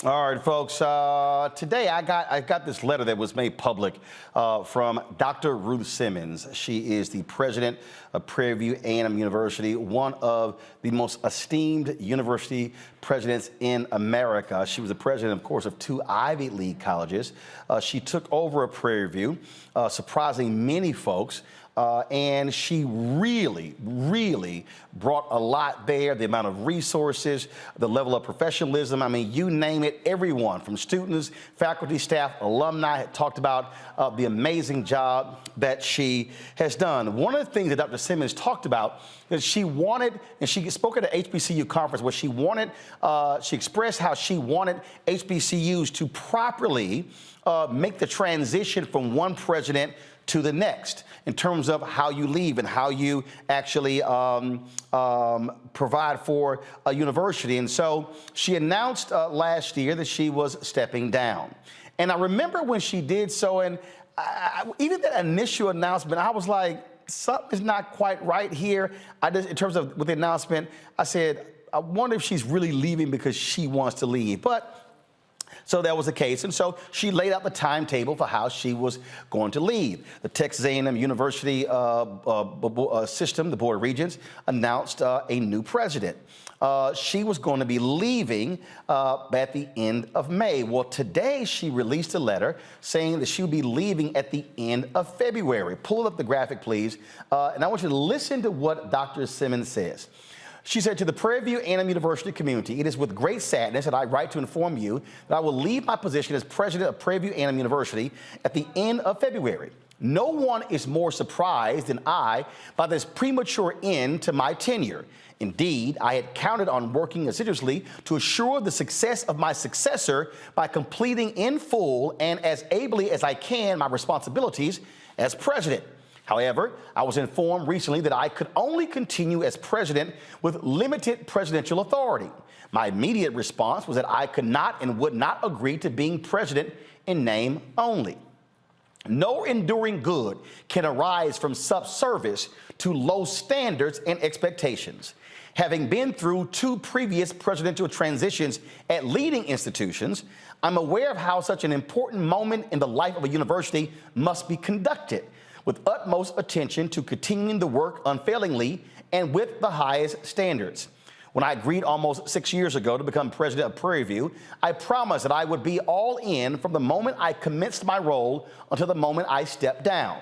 All right, folks. Today I got this letter that was made public from Dr. Ruth Simmons. She is the president of Prairie View A&M University, one of the most esteemed university presidents in America. She was the president, of course, of 2 Ivy League colleges. She took over at Prairie View, surprising many folks. And she really brought a lot there, the amount of resources, the level of professionalism. I mean, you name it, everyone from students, faculty, staff, alumni had talked about the amazing job that she has done. One of the things that Dr. Simmons talked about is she wanted, and she spoke at an HBCU conference where she wanted, she expressed how she wanted HBCUs to properly make the transition from one president to the next in terms of how you leave and how you actually provide for a university. And so she announced last year that she was stepping down. And I remember when she did so, and even that initial announcement, I was like, something's not quite right here. In terms of with the announcement, I said, I wonder if she's really leaving because she wants to leave. But so that was the case, and so she laid out the timetable for how she was going to leave. The Texas A&M University system, the Board of Regents, announced a new president. She was going to be leaving at the end of May. Well, today she released a letter saying that she would be leaving at the end of February. Pull up the graphic, please, and I want you to listen to what Dr. Simmons says. She said, to the Prairie View A&M University community, it is with great sadness that I write to inform you that I will leave my position as president of Prairie View A&M University at the end of February. No one is more surprised than I by this premature end to my tenure. Indeed, I had counted on working assiduously to assure the success of my successor by completing in full and as ably as I can my responsibilities as president. However, I was informed recently that I could only continue as president with limited presidential authority. My immediate response was that I could not and would not agree to being president in name only. No enduring good can arise from subservice to low standards and expectations. Having been through 2 previous presidential transitions at leading institutions, I'm aware of how such an important moment in the life of a university must be conducted with utmost attention to continuing the work unfailingly and with the highest standards. When I agreed almost 6 years ago to become president of Prairie View, I promised that I would be all in from the moment I commenced my role until the moment I stepped down.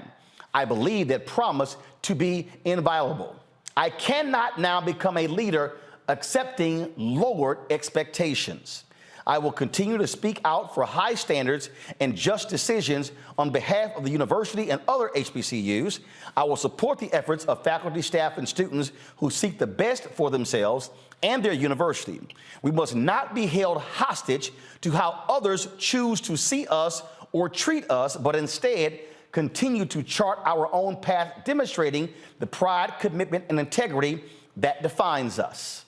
I believe that promise to be inviolable. I cannot now become a leader accepting lowered expectations. I will continue to speak out for high standards and just decisions on behalf of the university and other HBCUs. I will support the efforts of faculty, staff, and students who seek the best for themselves and their university. We must not be held hostage to how others choose to see us or treat us, but instead continue to chart our own path, demonstrating the pride, commitment, and integrity that defines us.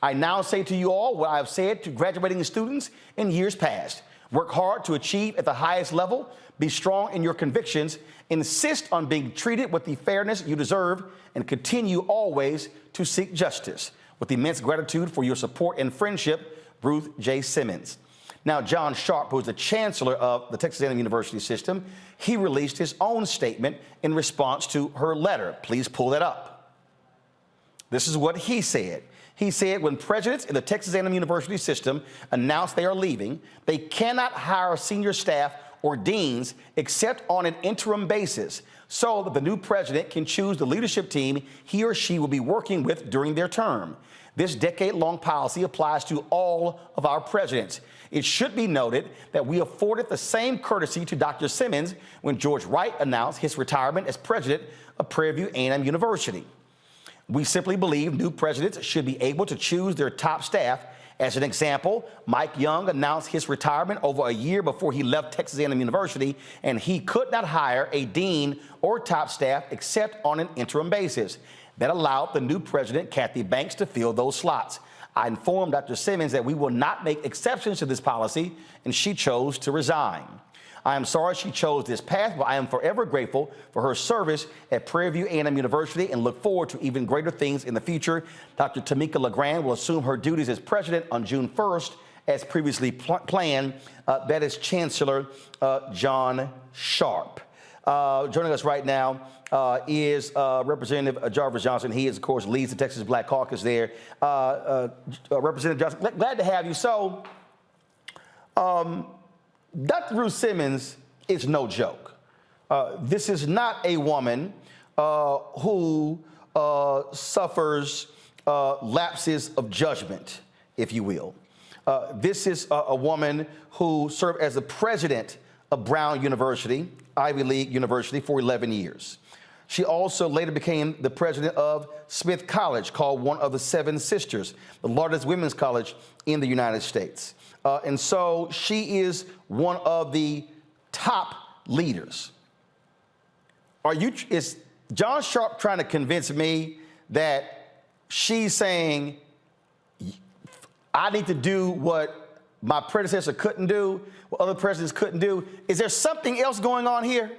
I now say to you all what I have said to graduating students in years past. Work hard to achieve at the highest level, be strong in your convictions, insist on being treated with the fairness you deserve, and continue always to seek justice. With immense gratitude for your support and friendship, Ruth J. Simmons. Now, John Sharp, who is the Chancellor of the Texas A&M University system, he released his own statement in response to her letter. Please pull that up. This is what he said. He said, when presidents in the Texas A&M University system announce they are leaving, they cannot hire senior staff or deans except on an interim basis so that the new president can choose the leadership team he or she will be working with during their term. This decade-long policy applies to all of our presidents. It should be noted that we afforded the same courtesy to Dr. Simmons when George Wright announced his retirement as president of Prairie View A&M University. We simply believe new presidents should be able to choose their top staff. As an example, Mike Young announced his retirement over a year before he left Texas A&M University, and he could not hire a dean or top staff except on an interim basis. That allowed the new president, Kathy Banks, to fill those slots. I informed Dr. Simmons that we will not make exceptions to this policy, and she chose to resign. I am sorry she chose this path, but I am forever grateful for her service at Prairie View A&M University and look forward to even greater things in the future. Dr. Tamika LeGrand will assume her duties as president on June 1st, as previously planned. That is Chancellor John Sharp. Joining us right now is Representative Jarvis Johnson. He, is, of course, leads the Texas Black Caucus there. Representative Johnson, glad to have you. So, Dr. Ruth Simmons is no joke. This is not a woman who suffers lapses of judgment, if you will. This is a woman who served as the president of Brown University, Ivy League University, for 11 years. She also later became the president of Smith College, called one of the Seven Sisters, the largest women's college in the United States. And so she is one of the top leaders. Is John Sharp trying to convince me that she's saying, I need to do what my predecessor couldn't do, what other presidents couldn't do? Is there something else going on here?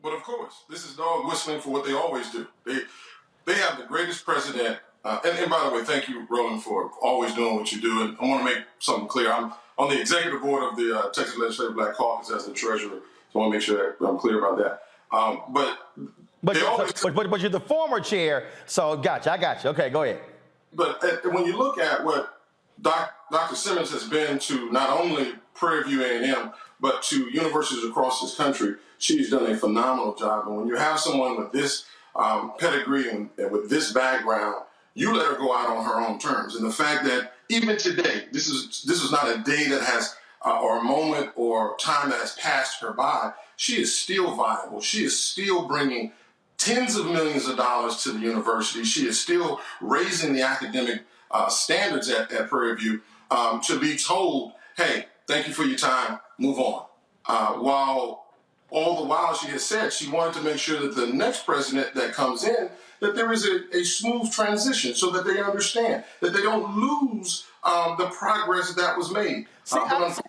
But of course, this is dog whistling for what they always do. They have the greatest president. And by the way, thank you, Roland, for always doing what you do. And I want to make something clear. I'm on the executive board of the Texas Legislative Black Caucus as the treasurer. So I want to make sure that I'm clear about that. But you're the former chair, so gotcha. I got you. Okay, go ahead. But when you look at what Dr. Simmons has been to not only Prairie View A&M, but to universities across this country, she's done a phenomenal job. And when you have someone with this pedigree and with this background, you let her go out on her own terms. And the fact that even today, this is not a day that has, or a moment or time that has passed her by. She is still viable. She is still bringing tens of millions of dollars to the university. She is still raising the academic standards at Prairie View to be told, hey, thank you for your time, move on. While all the while she has said she wanted to make sure that the next president that comes in, that there is a smooth transition so that they understand, that they don't lose the progress that was made. I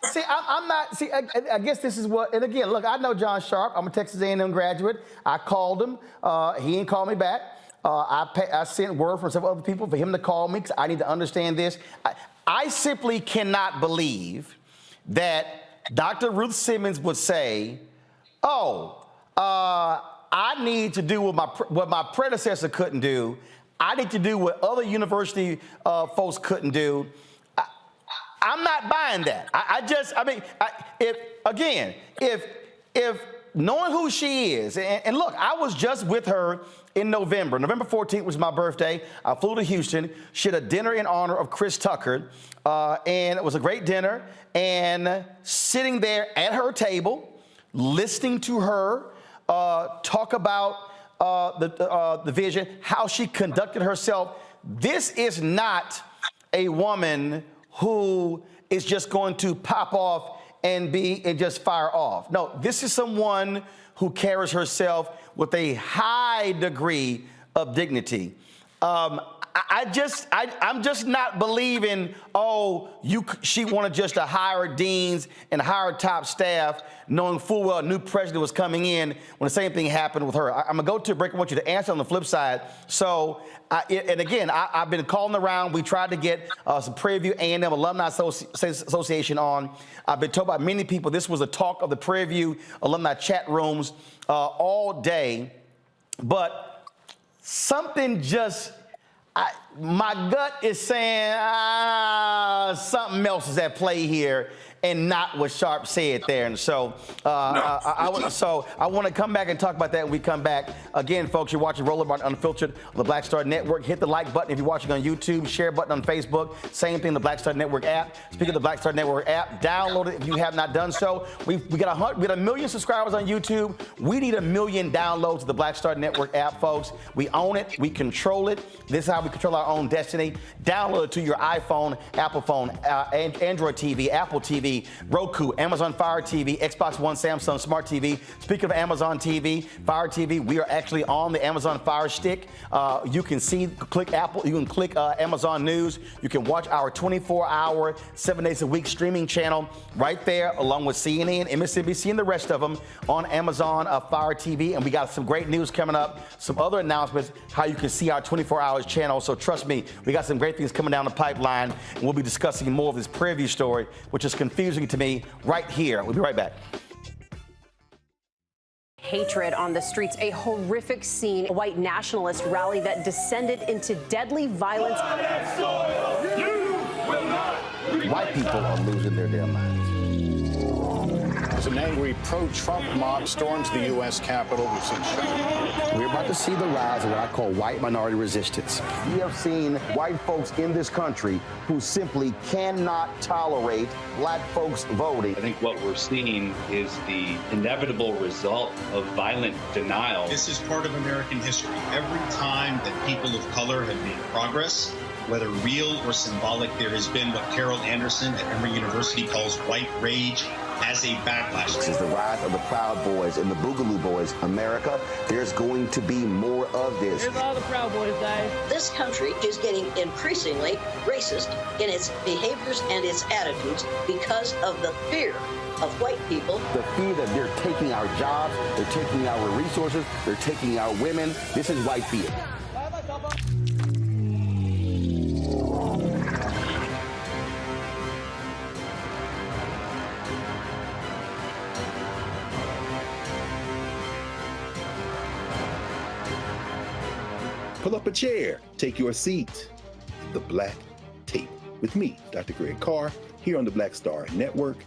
guess this is what, and again, look, I know John Sharp. I'm a Texas A&M graduate. I called him. He didn't call me back. I sent word from several other people for him to call me because I need to understand this. I simply cannot believe that Dr. Ruth Simmons would say, I need to do what my predecessor couldn't do. I need to do what other university folks couldn't do. I'm not buying that. If knowing who she is, and look, I was just with her in November. November 14th was my birthday. I flew to Houston. She had a dinner in honor of Chris Tucker, and it was a great dinner. And sitting there at her table, listening to her talk about the vision, how she conducted herself. This is not a woman who is just going to pop off and just fire off. No, this is someone who carries herself with a high degree of dignity. I'm just not believing, she wanted just to hire deans and hire top staff, knowing full well a new president was coming in when the same thing happened with her. I'm gonna go to a break. I want you to answer on the flip side. So, I've been calling around. We tried to get some Prairie View A&M Alumni Association on. I've been told by many people this was a talk of the Prairie View alumni chat rooms all day, but something just, my gut is saying something else is at play here and not what Sharp said there. And so I want to come back and talk about that when we come back. Again, folks, you're watching Roland Martin Unfiltered on the Black Star Network. Hit the like button if you're watching on YouTube, share button on Facebook, same thing, the Black Star Network app. Speaking of the Black Star Network app, download it if you have not done so. We got 1 million subscribers on YouTube. We need 1 million downloads of the Black Star Network app, folks. We own it. We control it. This is how we control our own destiny. Download it to your iPhone, Apple phone, Android TV, Apple TV, Roku, Amazon Fire TV, Xbox One, Samsung Smart TV. Speaking of Amazon TV, Fire TV, we are actually on the Amazon Fire Stick. You can click Apple, you can click Amazon News. You can watch our 24-hour, 7 days a week streaming channel right there, along with CNN, MSNBC, and the rest of them on Amazon Fire TV. And we got some great news coming up, some other announcements, how you can see our 24-hour channel. So trust me, we got some great things coming down the pipeline, and we'll be discussing more of this Prairie View story, which is confusing to me right here. We'll be right back. Hatred on the streets, a horrific scene, a white nationalist rally that descended into deadly violence. White people are losing their damn minds. As an angry pro-Trump mob storms the U.S. Capitol, we've seen shooting. We're about to see the rise of what I call white minority resistance. We have seen white folks in this country who simply cannot tolerate black folks voting. I think what we're seeing is the inevitable result of violent denial. This is part of American history. Every time that people of color have made progress, whether real or symbolic, there has been what Carol Anderson at Emory University calls white rage as a backlash. This is the rise of the Proud Boys and the Boogaloo Boys. America, there's going to be more of this. Here's all the Proud Boys, guys. This country is getting increasingly racist in its behaviors and its attitudes because of the fear of white people. The fear that they're taking our jobs, they're taking our resources, they're taking our women. This is white fear. Pull up a chair, take your seat at the Black Table with me, Dr. Greg Carr, here on the Black Star Network.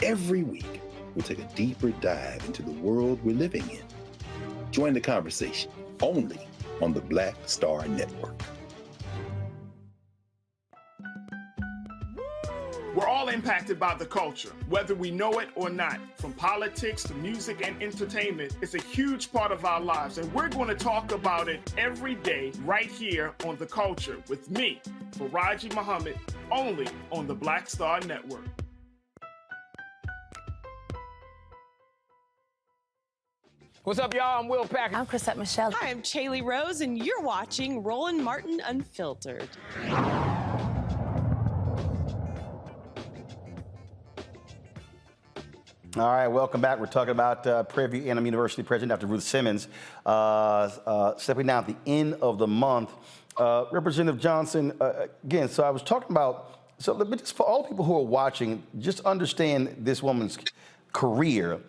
Every week, we'll take a deeper dive into the world we're living in. Join the conversation only on the Black Star Network. We're all impacted by the culture, whether we know it or not. From politics to music and entertainment, it's a huge part of our lives, and we're going to talk about it every day right here on The Culture with me, Faraji Muhammad, only on the Black Star Network. What's up, y'all? I'm Will Packer. I'm Chrisette Michelle. Hi, I'm Chaley Rose, and you're watching Roland Martin Unfiltered. All right, welcome back. We're talking about Prairie View A&M University President Dr. Ruth Simmons stepping down at the end of the month. Representative Johnson, again, so I was talking about, so just for all people who are watching, just understand this woman's career,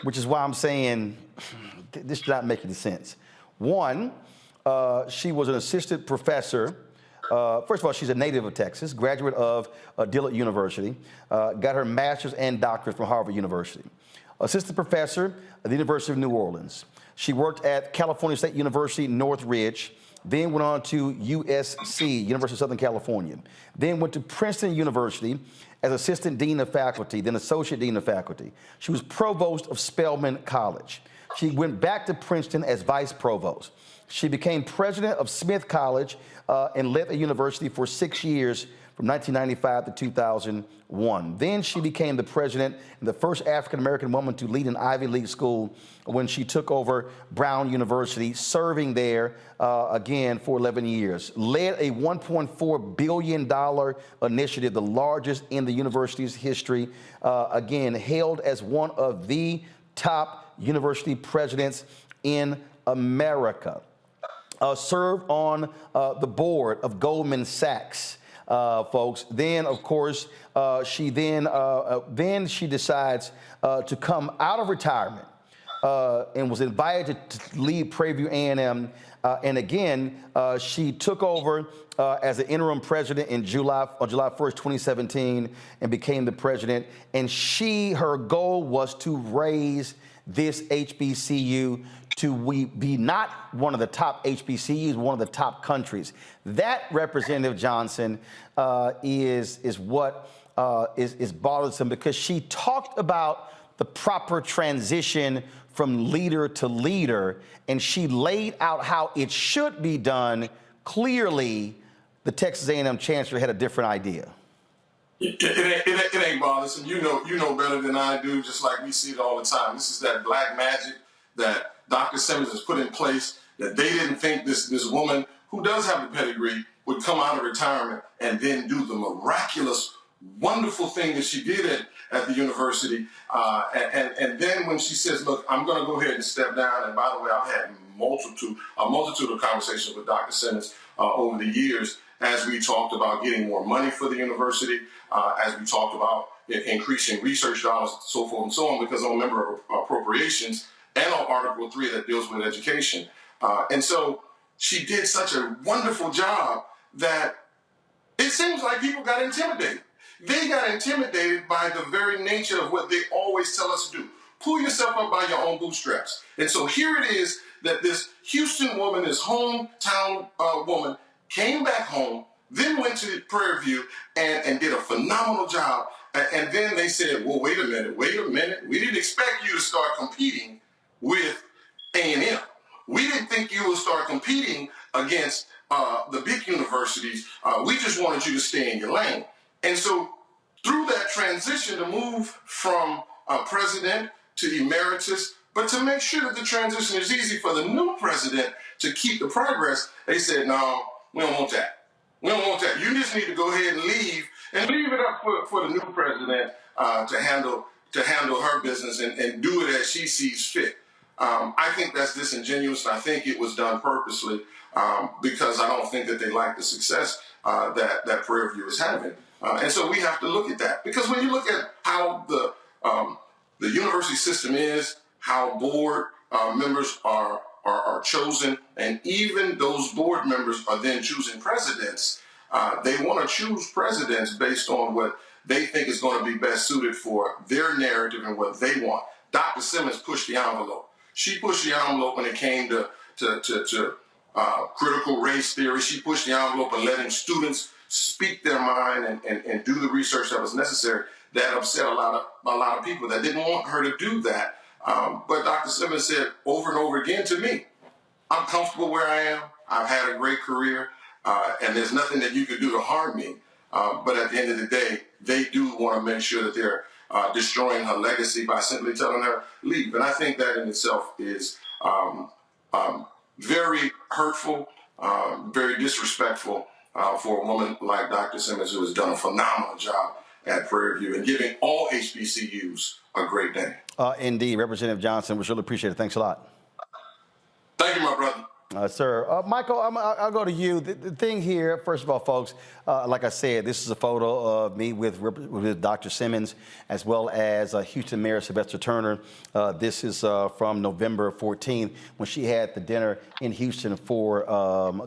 which is why I'm saying this is not making sense. One, she was an assistant professor. First of all, she's a native of Texas, graduate of Dillard University, got her master's and doctorate from Harvard University. Assistant professor at the University of New Orleans. She worked at California State University, Northridge, then went on to USC, University of Southern California. Then went to Princeton University as assistant dean of faculty, then associate dean of faculty. She was provost of Spelman College. She went back to Princeton as vice provost. She became president of Smith College and led the university for 6 years from 1995 to 2001. Then she became the president and the first African-American woman to lead an Ivy League school when she took over Brown University, serving there again for 11 years. Led a $1.4 billion initiative, the largest in the university's history, again, hailed as one of the top university presidents in America. Served on the board of Goldman Sachs, folks. Then, of course, she decides to come out of retirement and was invited to lead Prairie View A&M. And again, she took over as an interim president on July 1st, 2017, and became the president. And her goal was to raise this HBCU to be not one of the top HBCUs, one of the top countries. That, Representative Johnson, is what is bothersome, because she talked about the proper transition from leader to leader, and she laid out how it should be done. Clearly, the Texas A&M Chancellor had a different idea. It ain't bothersome. You know better than I do, just like we see it all the time. This is that black magic that Dr. Simmons has put in place, that they didn't think this woman, who does have the pedigree, would come out of retirement and then do the miraculous, wonderful thing that she did at the university. And then when she says, look, I'm going to go ahead and step down, and by the way, I've had a multitude of conversations with Dr. Simmons over the years as we talked about getting more money for the university, as we talked about increasing research dollars, so forth and so on, because I'm a member of appropriations and on Article 3 that deals with education. And so she did such a wonderful job that it seems like people got intimidated. They got intimidated by the very nature of what they always tell us to do. Pull yourself up by your own bootstraps. And so here it is that this Houston woman, this hometown woman, came back home, then went to Prairie View and did a phenomenal job. And then they said, well, wait a minute. We didn't expect you to start competing with A&M. We didn't think you would start competing against the big universities. We just wanted you to stay in your lane. And so through that transition to move from president to emeritus, but to make sure that the transition is easy for the new president to keep the progress, they said, no, we don't want that. We don't want that. You just need to go ahead and leave it up for the new president to handle her business and do it as she sees fit. I think that's disingenuous, and I think it was done purposely because I don't think that they like the success that Prairie View is having. And so we have to look at that, because when you look at how the university system is, how board members are chosen, and even those board members are then choosing presidents, they want to choose presidents based on what they think is going to be best suited for their narrative and what they want. Dr. Simmons pushed the envelope. She pushed the envelope when it came to critical race theory. She pushed the envelope and letting students speak their mind and do the research that was necessary. That upset a lot of people that didn't want her to do that. But Dr. Simmons said over and over again to me, I'm comfortable where I am. I've had a great career, and there's nothing that you can do to harm me. But at the end of the day, they do want to make sure that they're destroying her legacy by simply telling her leave. And I think that in itself is Very hurtful, very disrespectful for a woman like Dr. Simmons, who has done a phenomenal job at Prairie View and giving all HBCUs a great day. Indeed, Representative Johnson, we really appreciate it. Thanks a lot. Thank you, my brother. Sir. Michael, I'll go to you. The thing here, first of all, folks, like I said, this is a photo of me with Dr. Simmons, as well as Houston Mayor Sylvester Turner. This is from November 14th, when she had the dinner in Houston for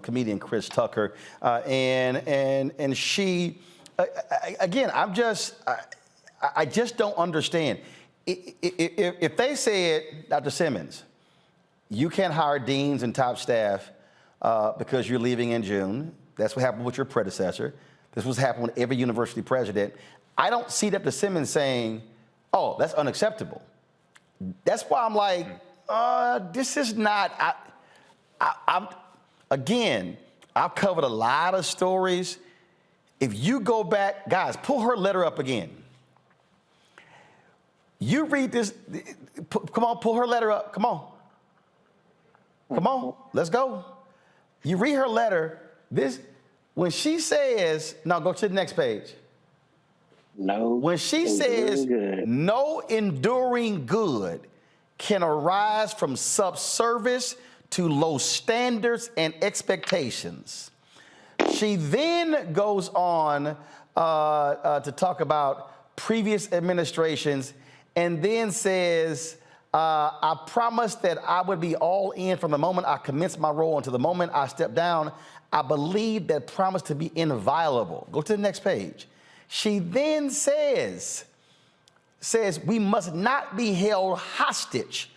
comedian Chris Tucker. And she, again, I just don't understand. If they said, Dr. Simmons, you can't hire deans and top staff because you're leaving in June. That's what happened with your predecessor. This was happening with every university president. I don't see Dr. Simmons saying, oh, that's unacceptable. That's why I'm like, this is not, again, I've covered a lot of stories. If you go back, guys, pull her letter up again. You read this, come on, pull her letter up, come on. Come on, let's go. You read her letter. When she says, no, go to the next page. No. When she says, no enduring good can arise from subservice to low standards and expectations. She then goes on to talk about previous administrations and then says, I promised that I would be all in from the moment I commenced my role until the moment I stepped down. I believe that promise to be inviolable. Go to the next page. She then says we must not be held hostage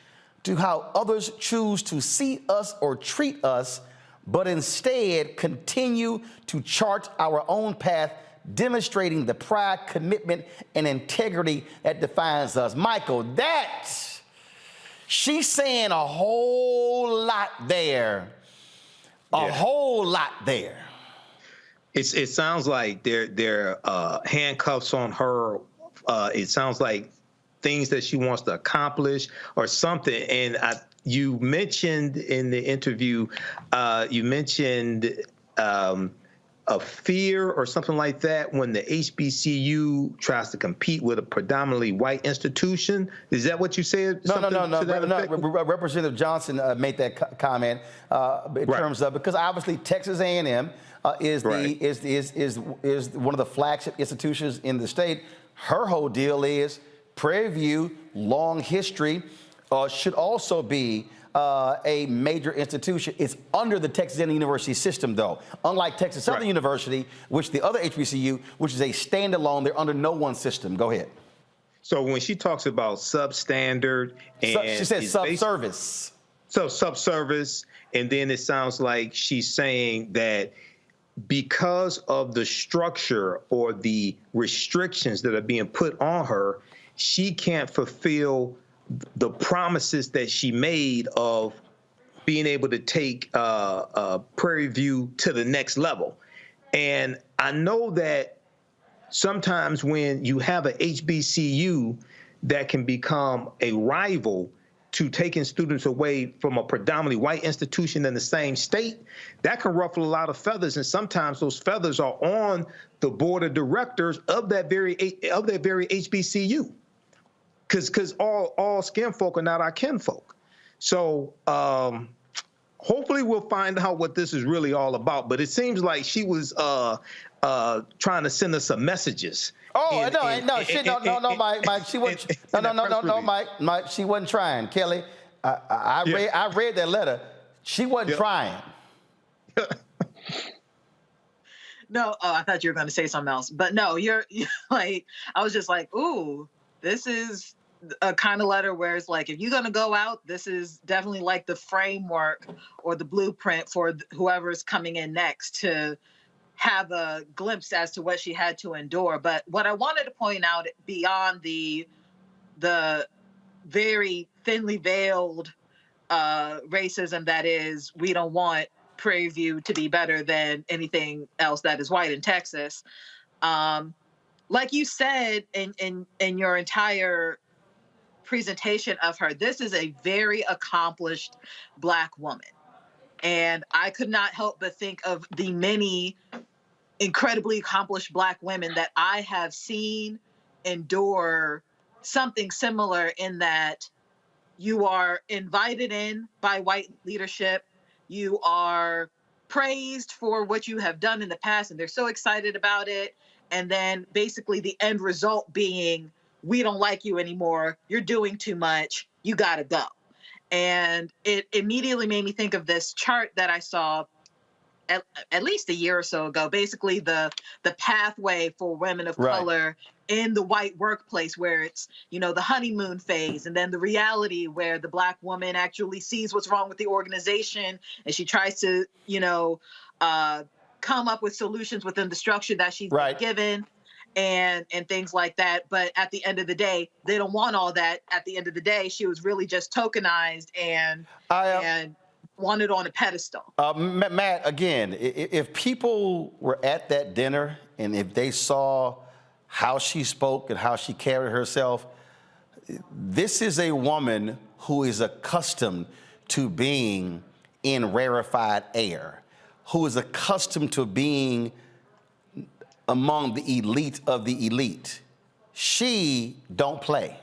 to how others choose to see us or treat us, but instead continue to chart our own path, demonstrating the pride, commitment, and integrity that defines us. Michael, she's saying a whole lot there. A whole lot there. It sounds like they're handcuffs on her. It sounds like things that she wants to accomplish or something. And you mentioned in the interview, you mentioned a fear or something like that when the HBCU tries to compete with a predominantly white institution. Is that what you said? No. Representative Johnson made that comment in terms of, because obviously Texas A&M is one of the flagship institutions in the state. Her whole deal is Prairie View, long history, should also be a major institution. It's under the Texas A&M University system, though. Unlike Texas Southern University, which the other HBCU, which is a standalone, they're under no one system. Go ahead. So when she talks about substandard and she says subservice. So subservice, and then it sounds like she's saying that because of the structure or the restrictions that are being put on her, she can't fulfill the promises that she made of being able to take Prairie View to the next level. And I know that sometimes when you have a HBCU that can become a rival to taking students away from a predominantly white institution in the same state, that can ruffle a lot of feathers. And sometimes those feathers are on the board of directors of that very HBCU. Because all skin folk are not our kinfolk. So hopefully we'll find out what this is really all about. But it seems like she was trying to send us some messages. Oh, no, Mike, she wasn't. No, Mike, she wasn't trying. Kelly, I read that letter. She wasn't trying. No, I thought you were going to say something else. But no, you're like, I was just like, ooh. This is a kind of letter where it's like, if you're going to go out, this is definitely like the framework or the blueprint for whoever's coming in next to have a glimpse as to what she had to endure. But what I wanted to point out beyond the very thinly veiled racism that is, we don't want Prairie View to be better than anything else that is white in Texas. Like you said in your entire presentation of her. This is a very accomplished Black woman. And I could not help but think of the many incredibly accomplished Black women that I have seen endure something similar, in that you are invited in by white leadership, you are praised for what you have done in the past, and they're so excited about it. And then basically the end result being, we don't like you anymore, you're doing too much, you gotta go. And it immediately made me think of this chart that I saw at least a year or so ago, basically the pathway for women of color in the white workplace, where it's, you know, the honeymoon phase, and then the reality where the Black woman actually sees what's wrong with the organization, and she tries to, you know, come up with solutions within the structure that she's been given, and things like that. But at the end of the day, they don't want all that. At the end of the day, she was really just tokenized and wanted on a pedestal. Matt, again, if people were at that dinner and if they saw how she spoke and how she carried herself, this is a woman who is accustomed to being in rarefied air, who is accustomed to being among the elite of the elite. She don't play.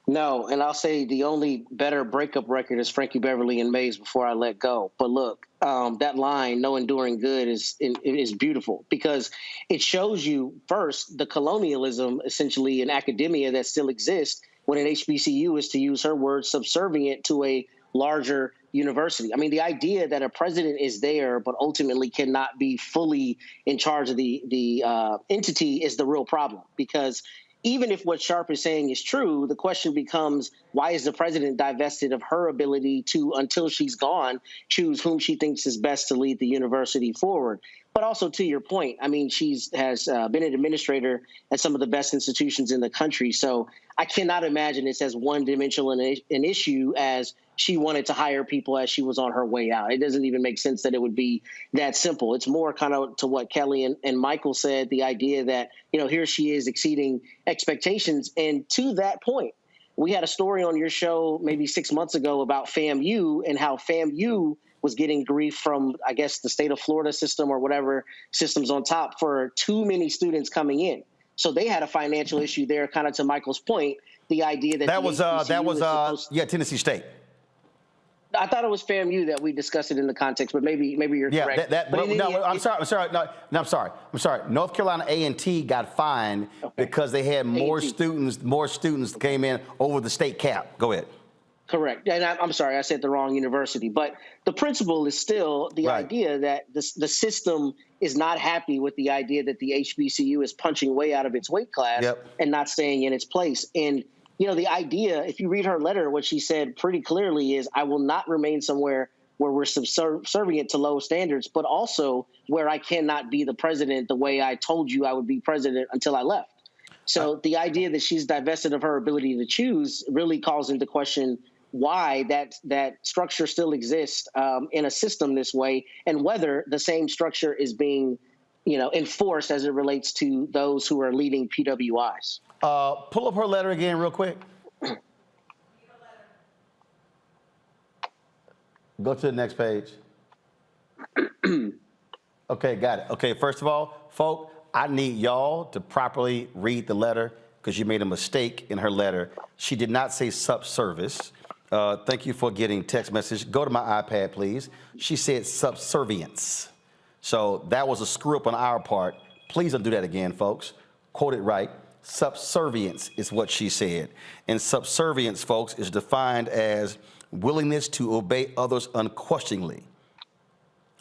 No, and I'll say the only better breakup record is Frankie Beverly and Mays, Before I Let Go. But look, that line, no enduring good, is beautiful, because it shows you, first, the colonialism essentially in academia that still exists when an HBCU is, to use her words, subservient to a larger university. I mean, the idea that a president is there but ultimately cannot be fully in charge of the entity is the real problem, because even if what Sharp is saying is true, the question becomes, why is the president divested of her ability to, until she's gone, choose whom she thinks is best to lead the university forward? But also, to your point, I mean, has been an administrator at some of the best institutions in the country. So I cannot imagine it's as one-dimensional an issue as she wanted to hire people as she was on her way out. It doesn't even make sense that it would be that simple. It's more kind of to what Kelly and Michael said, the idea that, you know, here she is exceeding expectations. And to that point, we had a story on your show maybe 6 months ago about FAMU and how FAMU was getting grief from, I guess, the state of Florida system or whatever systems on top for too many students coming in. So they had a financial issue there, kind of to Michael's point, the idea that Tennessee State. I thought it was FAMU that we discussed it in the context, but maybe you're correct. I'm sorry. North Carolina A&T got fined because they had more students came in over the state cap. Go ahead. Correct. And I'm sorry, I said the wrong university. But the principle is still the idea that the system is not happy with the idea that the HBCU is punching way out of its weight class and not staying in its place. And, you know, the idea, if you read her letter, what she said pretty clearly is, I will not remain somewhere where we're subservient to low standards, but also where I cannot be the president the way I told you I would be president until I left. So the idea that she's divested of her ability to choose really calls into question why that structure still exists in a system this way, and whether the same structure is being, you know, enforced as it relates to those who are leading PWIs. Pull up her letter again real quick. Go to the next page. Okay, got it. Okay, first of all, folks, I need y'all to properly read the letter because you made a mistake in her letter. She did not say subservice. Thank you for getting text message. Go to my iPad, please. She said subservience. So that was a screw up on our part. Please don't do that again, folks. Quote it right. Subservience is what she said. And subservience, folks, is defined as willingness to obey others unquestioningly,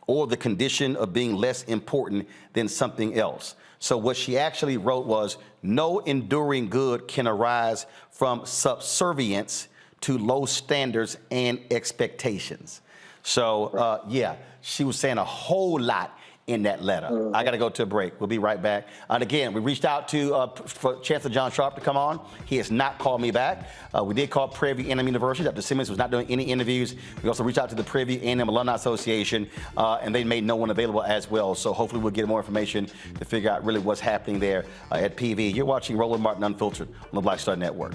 or the condition of being less important than something else. So what she actually wrote was, no enduring good can arise from subservience to low standards and expectations. So, yeah, she was saying a whole lot in that letter. I got to go to a break. We'll be right back. And again, we reached out to for Chancellor John Sharp to come on. He has not called me back. We did call Prairie View A&M University. Dr. Simmons was not doing any interviews. We also reached out to the Prairie View A&M Alumni Association, and they made no one available as well. So hopefully we'll get more information to figure out really what's happening there at PV. You're watching Roland Martin Unfiltered on the Black Star Network.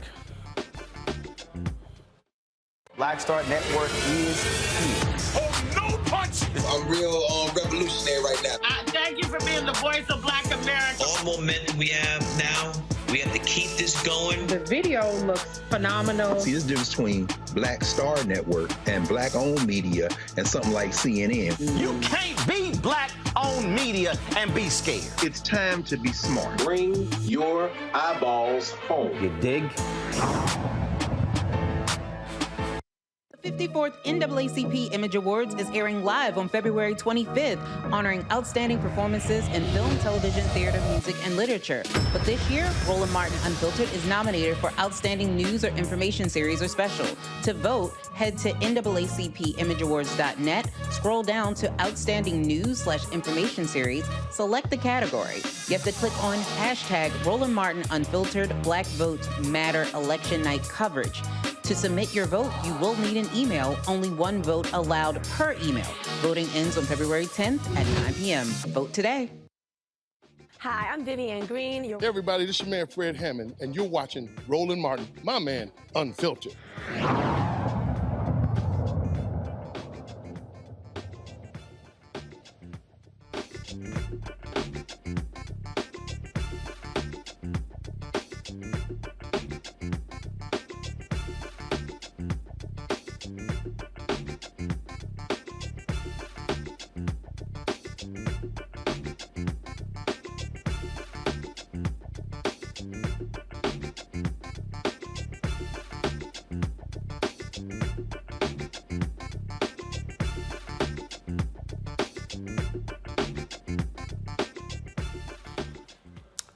Black Star Network is here. Oh, no punch! I'm real revolutionary right now. Thank you for being the voice of Black America. All momentum we have now, we have to keep this going. The video looks phenomenal. See, there's a difference between Black Star Network and Black-owned media and something like CNN. You can't be Black-owned media and be scared. It's time to be smart. Bring your eyeballs home. You dig? The 54th NAACP Image Awards is airing live on February 25th, honoring outstanding performances in film, television, theater, music, and literature. But this year, Roland Martin Unfiltered is nominated for Outstanding News or Information Series or Special. To vote, head to NAACPImageAwards.net, scroll down to Outstanding News/Information Series, select the category. You have to click on hashtag Roland Martin Unfiltered Black Votes Matter Election Night coverage. To submit your vote, you will need an email. Only one vote allowed per email. Voting ends on February 10th at 9 p.m. Vote today. Hi, I'm Vivian Green. Hey everybody, this is your man Fred Hammond, and you're watching Roland Martin, my man, Unfiltered.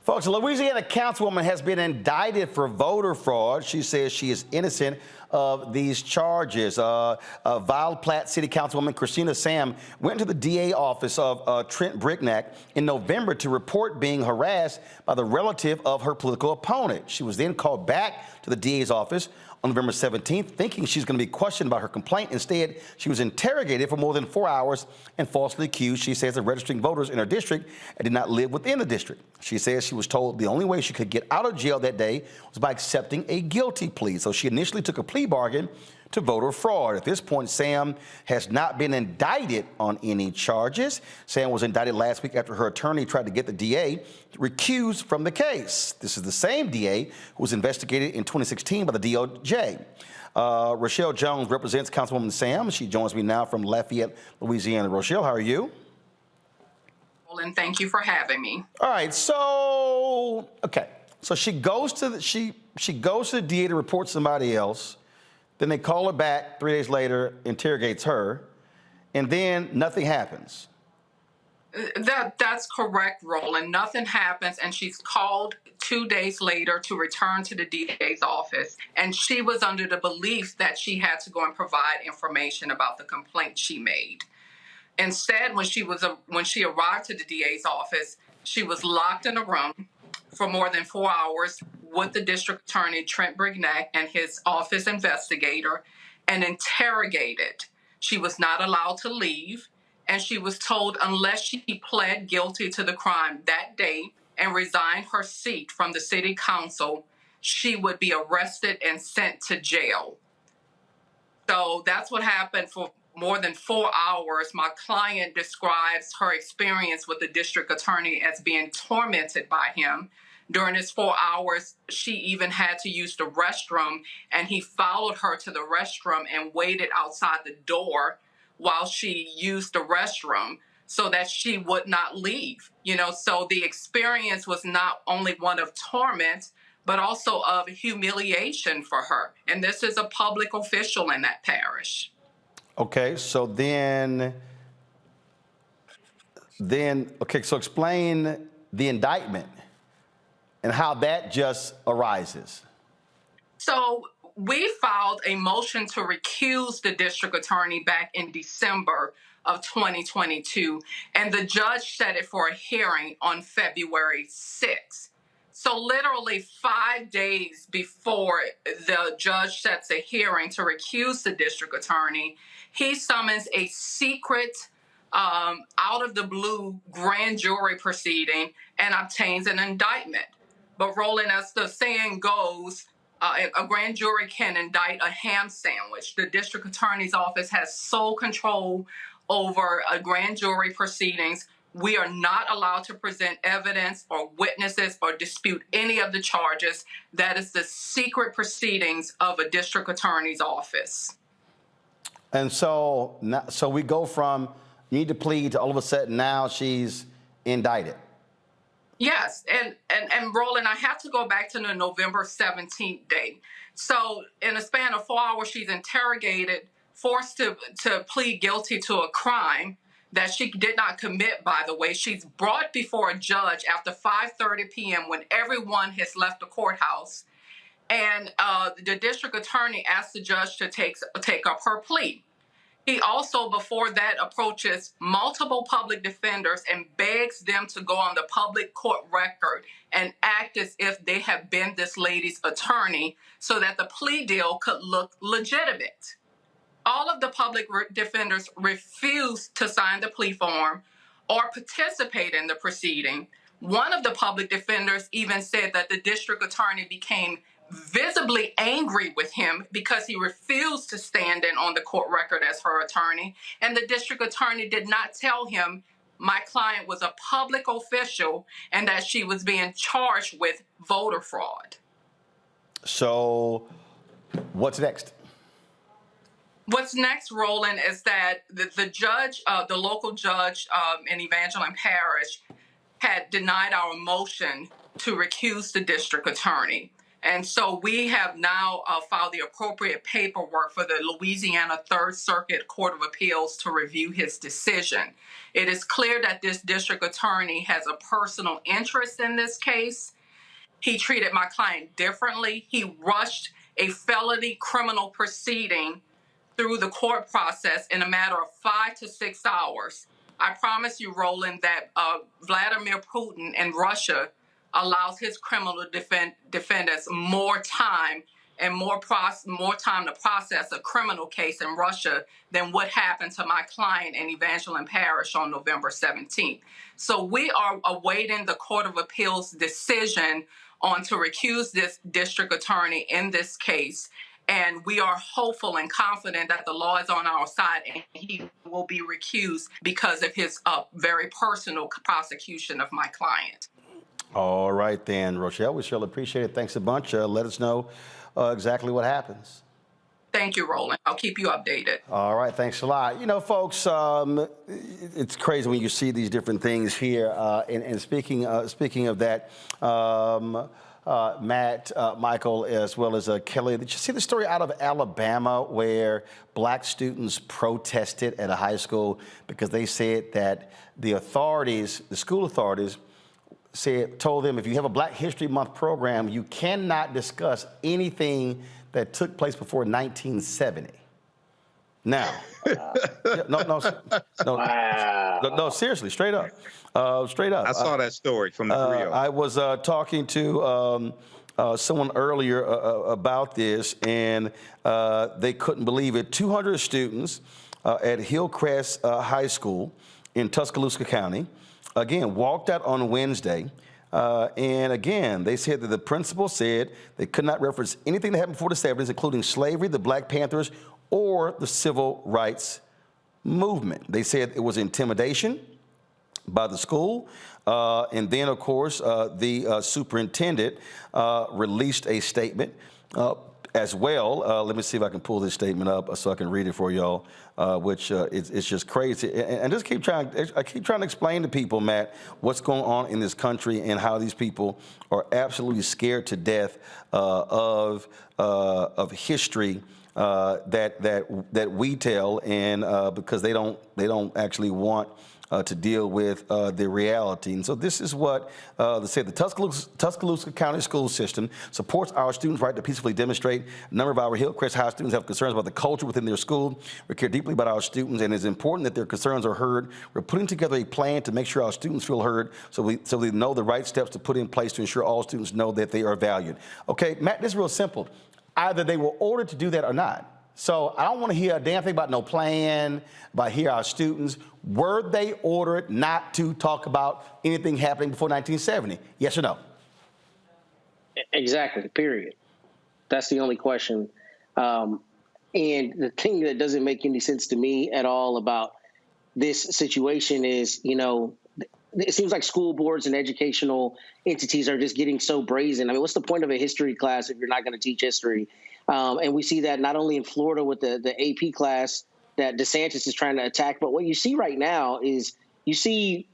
Folks, a Louisiana councilwoman has been indicted for voter fraud. She says she is innocent of these charges. Platte City Councilwoman Christina Sam went to the DA office of Trent Brignac in November to report being harassed by the relative of her political opponent. She was then called back to the DA's office on November 17th, thinking she's going to be questioned about her complaint. Instead, she was interrogated for more than 4 hours and falsely accused, she says, of registering voters in her district and did not live within the district. She says she was told the only way she could get out of jail that day was by accepting a guilty plea. So she initially took a plea bargain to voter fraud. At this point, Sam has not been indicted on any charges. Sam was indicted last week after her attorney tried to get the DA recused from the case. This is the same DA who was investigated in 2016 by the DOJ. Rochelle Jones represents Councilwoman Sam. She joins me now from Lafayette, Louisiana. Rochelle, how are you? And thank you for having me. All right, so she goes to the DA to report somebody else. Then they call her back 3 days later, interrogates her, and then nothing happens. That's correct, Roland. Nothing happens, and she's called 2 days later to return to the DA's office, and she was under the belief that she had to go and provide information about the complaint she made. Instead, when she arrived to the DA's office, she was locked in a room for more than 4 hours with the district attorney, Trent Brignac, and his office investigator, and interrogated. She was not allowed to leave, and she was told unless she pled guilty to the crime that day and resigned her seat from the city council, she would be arrested and sent to jail. So that's what happened for more than 4 hours. My client describes her experience with the district attorney as being tormented by him. During his 4 hours, she even had to use the restroom, and he followed her to the restroom and waited outside the door while she used the restroom so that she would not leave. So the experience was not only one of torment, but also of humiliation for her. And this is a public official in that parish. Okay, so so explain the indictment and how that just arises. So we filed a motion to recuse the district attorney back in December of 2022, and the judge set it for a hearing on February 6th. So literally 5 days before the judge sets a hearing to recuse the district attorney, he summons a secret, out of the blue grand jury proceeding and obtains an indictment. But Roland, as the saying goes, a grand jury can indict a ham sandwich. The district attorney's office has sole control over a grand jury proceedings. We are not allowed to present evidence or witnesses or dispute any of the charges. That is the secret proceedings of a district attorney's office. And so we go from you need to plead to all of a sudden now she's indicted. Yes, and Roland, I have to go back to the November 17th date. So in a span of 4 hours, she's interrogated, forced to plead guilty to a crime that she did not commit, by the way. She's brought before a judge after 5:30 p.m. when everyone has left the courthouse. And the district attorney asked the judge to take up her plea. He also, before that, approaches multiple public defenders and begs them to go on the public court record and act as if they have been this lady's attorney so that the plea deal could look legitimate. All of the public defenders refused to sign the plea form or participate in the proceeding. One of the public defenders even said that the district attorney became visibly angry with him because he refused to stand in on the court record as her attorney. And the district attorney did not tell him my client was a public official and that she was being charged with voter fraud. So what's next? What's next, Roland, is that the judge, the local judge in Evangeline Parish had denied our motion to recuse the district attorney. And so we have now filed the appropriate paperwork for the Louisiana Third Circuit Court of Appeals to review his decision. It is clear that this district attorney has a personal interest in this case. He treated my client differently. He rushed a felony criminal proceeding through the court process in a matter of 5 to 6 hours. I promise you, Roland, that Vladimir Putin in Russia allows his criminal defendants more time and more time to process a criminal case in Russia than what happened to my client in Evangeline Parish on November 17th. So we are awaiting the Court of Appeals decision on to recuse this district attorney in this case. And we are hopeful and confident that the law is on our side and he will be recused because of his very personal prosecution of my client. All right, then, Rochelle, we surely appreciate it. Thanks a bunch. Let us know exactly what happens. Thank you, Roland. I'll keep you updated. All right, thanks a lot. You know, folks, it's crazy when you see these different things here. And speaking of that, Matt, Michael, as well as Kelly, did you see the story out of Alabama where black students protested at a high school because they said that the authorities, the school authorities, told them if you have a Black History Month program, you cannot discuss anything that took place before 1970. Now, no, seriously, straight up. I saw that story from the Rio. I was talking to someone earlier about this, and they couldn't believe it. 200 students at Hillcrest High School in Tuscaloosa County, again, walked out on Wednesday. And again, they said that the principal said they could not reference anything that happened before the 70s, including slavery, the Black Panthers, or the civil rights movement. They said it was intimidation by the school. And then, of course, the superintendent released a statement as well. Let me see if I can pull this statement up so I can read it for y'all, which it's just crazy. And just I keep trying to explain to people, Matt, what's going on in this country and how these people are absolutely scared to death of history that we tell, and because they don't actually want to deal with the reality. And so this is what they say. The Tuscaloosa County School System supports our students' right to peacefully demonstrate. A number of our Hillcrest High students have concerns about the culture within their school. We care deeply about our students, and it's important that their concerns are heard. We're putting together a plan to make sure our students feel heard, so we know the right steps to put in place to ensure all students know that they are valued. Okay, Matt, this is real simple. Either they were ordered to do that or not. So I don't want to hear a damn thing about no plan, about here our students. Were they ordered not to talk about anything happening before 1970? Yes or no? Exactly, period. That's the only question. And the thing that doesn't make any sense to me at all about this situation is, you know, it seems like school boards and educational entities are just getting so brazen. I mean, what's the point of a history class if you're not going to teach history? And we see that not only in Florida with the AP class that DeSantis is trying to attack, but what you see right now is you see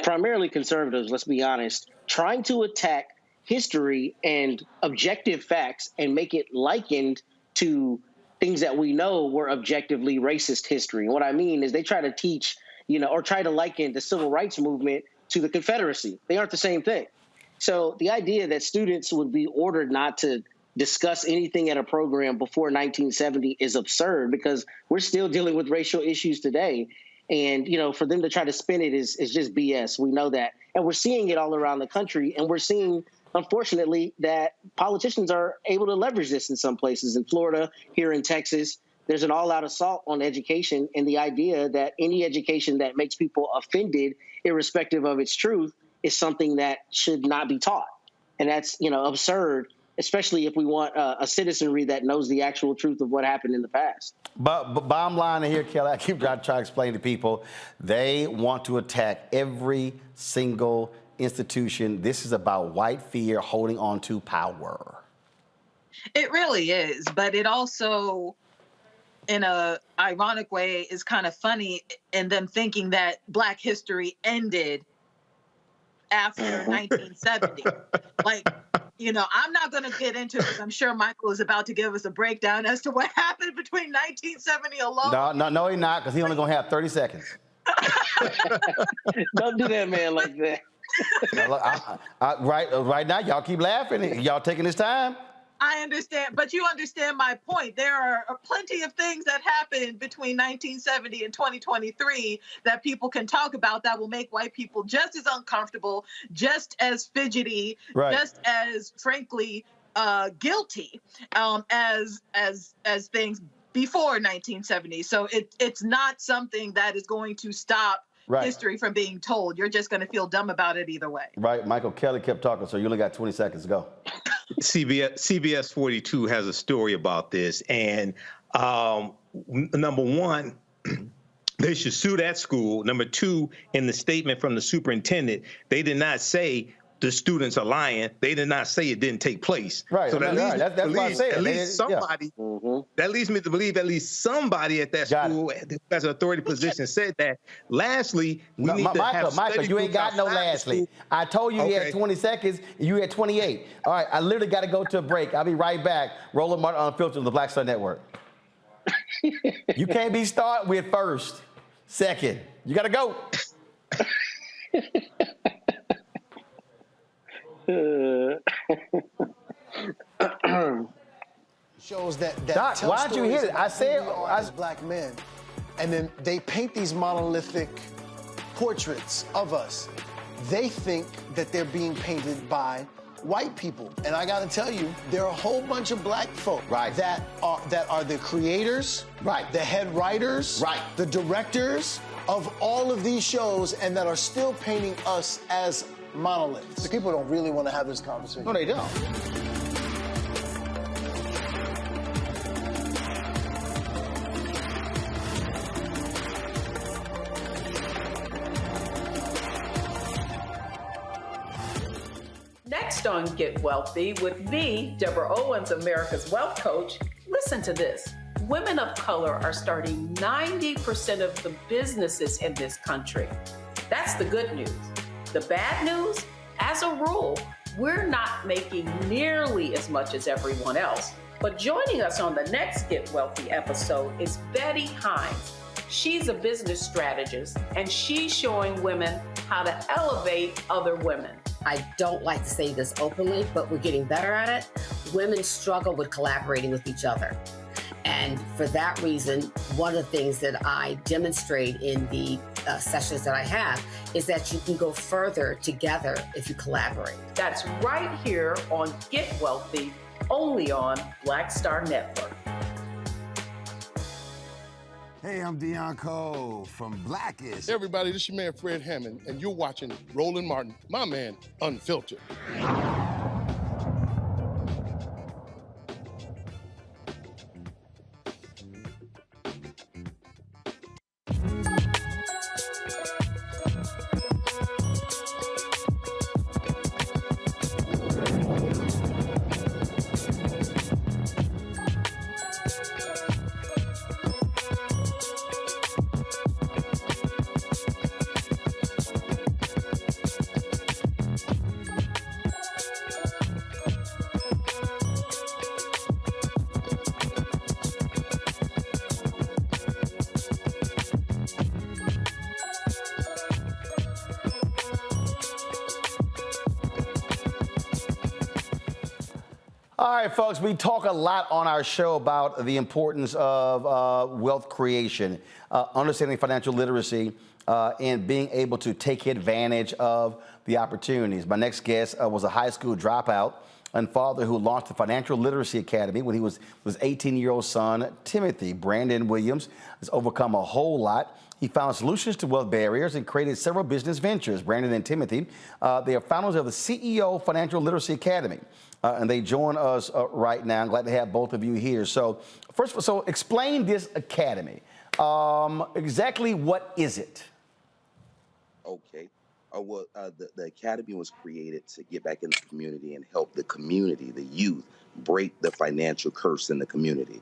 primarily conservatives, let's be honest, trying to attack history and objective facts and make it likened to things that we know were objectively racist history. And what I mean is they try to teach, you know, or try to liken the civil rights movement to the Confederacy. They aren't the same thing. So the idea that students would be ordered not to discuss anything at a program before 1970 is absurd, because we're still dealing with racial issues today. And, you know, for them to try to spin it is just BS. We know that. And we're seeing it all around the country. And we're seeing, unfortunately, that politicians are able to leverage this in some places. In Florida, here in Texas, there's an all-out assault on education, and the idea that any education that makes people offended, irrespective of its truth, is something that should not be taught. And that's, you know, absurd, especially if we want a citizenry that knows the actual truth of what happened in the past. But bottom line here, Kelly, I keep trying to explain to people, they want to attack every single institution. This is about white fear holding on to power. It really is, but it also, in a ironic way, is kind of funny in them thinking that Black history ended after 1970. Like, you know, I'm not going to get into it because I'm sure Michael is about to give us a breakdown as to what happened between 1970 alone. No, he's not, because he's only going to have 30 seconds. Don't do that, man, like that. Right now, y'all keep laughing. Y'all taking this time. I understand, but you understand my point. There are plenty of things that happened between 1970 and 2023 that people can talk about that will make white people just as uncomfortable, just as fidgety, right, just as, frankly, guilty as things before 1970. So it's not something that is going to stop history from being told. You're just going to feel dumb about it either way. Right. Michael Kelly kept talking, so you only got 20 seconds to go. CBS 42 has a story about this, and number one, they should sue that school. Number two, in the statement from the superintendent, they did not say the students are lying. They did not say it didn't take place. Right. So at least somebody, that leads me to believe at least somebody at that school has an authority position said that. Lastly, we need to have Michael, you ain't got no lastly. I told you you had 20 seconds. You had 28. All right, I literally got to go to a break. I'll be right back. Roland Martin Unfiltered on the Black Star Network. You can't be starting with first, second. You got to go. Shows that Doc, why'd you hit it? I said as black men, and then they paint these monolithic portraits of us. They think that they're being painted by white people, and I got to tell you, there are a whole bunch of black folk that are the creators, the head writers, the directors of all of these shows, and that are still painting us as monoliths. The people don't really want to have this conversation. No, they don't. Next on Get Wealthy with me, Deborah Owens, America's Wealth Coach. Listen to this. Women of color are starting 90% of the businesses in this country. That's the good news. The bad news, as a rule, we're not making nearly as much as everyone else. But joining us on the next Get Wealthy episode is Betty Hines. She's a business strategist, and she's showing women how to elevate other women. I don't like to say this openly, but we're getting better at it. Women struggle with collaborating with each other. And for that reason, one of the things that I demonstrate in the sessions that I have is that you can go further together if you collaborate. That's right here on Get Wealthy, only on Black Star Network. Hey, I'm Deion Cole from Blackish. Hey everybody, this is your man Fred Hammond, and you're watching Roland Martin, my man, Unfiltered. All right, folks, we talk a lot on our show about the importance of wealth creation, understanding financial literacy, and being able to take advantage of the opportunities. My next guest was a high school dropout and father who launched the Financial Literacy Academy when he was his 18-year-old son, Timothy. Brandon Williams has overcome a whole lot. He found solutions to wealth barriers and created several business ventures. Brandon and Timothy, they are founders of the CEO Financial Literacy Academy. And they join us right now. I'm glad to have both of you here. So first of all, so explain this academy. Exactly what is it? Okay. The academy was created to get back in the community and help the community, the youth, break the financial curse in the community.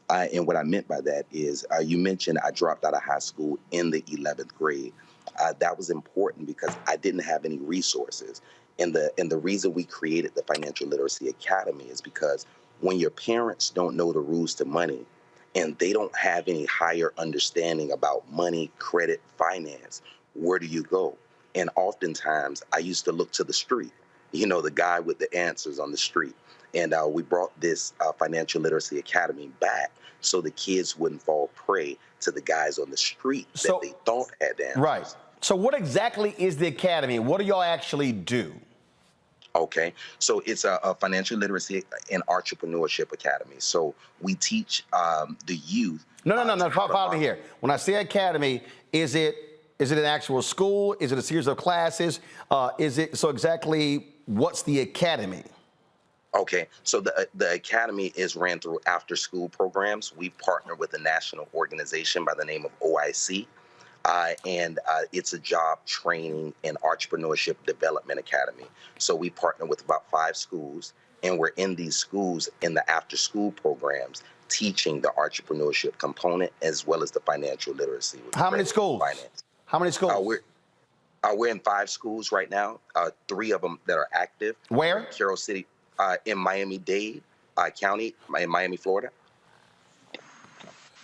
And what I meant by that is, you mentioned I dropped out of high school in the 11th grade. That was important because I didn't have any resources. And the reason we created the Financial Literacy Academy is because when your parents don't know the rules to money and they don't have any higher understanding about money, credit, finance, where do you go? And oftentimes I used to look to the street, you know, the guy with the answers on the street. And we brought this Financial Literacy Academy back so the kids wouldn't fall prey to the guys on the street that they thought had the answers. Right. So what exactly is the academy? What do y'all actually do? Okay, so it's a financial literacy and entrepreneurship academy. So we teach the youth. No. Follow me here. When I say academy, is it an actual school? Is it a series of classes? Exactly what's the academy? Okay, so the academy is ran through after-school programs. We partner with a national organization by the name of OIC. And it's a job training and entrepreneurship development academy. So we partner with about 5 schools, and we're in these schools in the after-school programs teaching the entrepreneurship component as well as the financial literacy. How many schools? Finance. How many schools? We're in 5 schools right now. 3 of them that are active. Where? Carroll City, in Miami-Dade County, in Miami, Florida.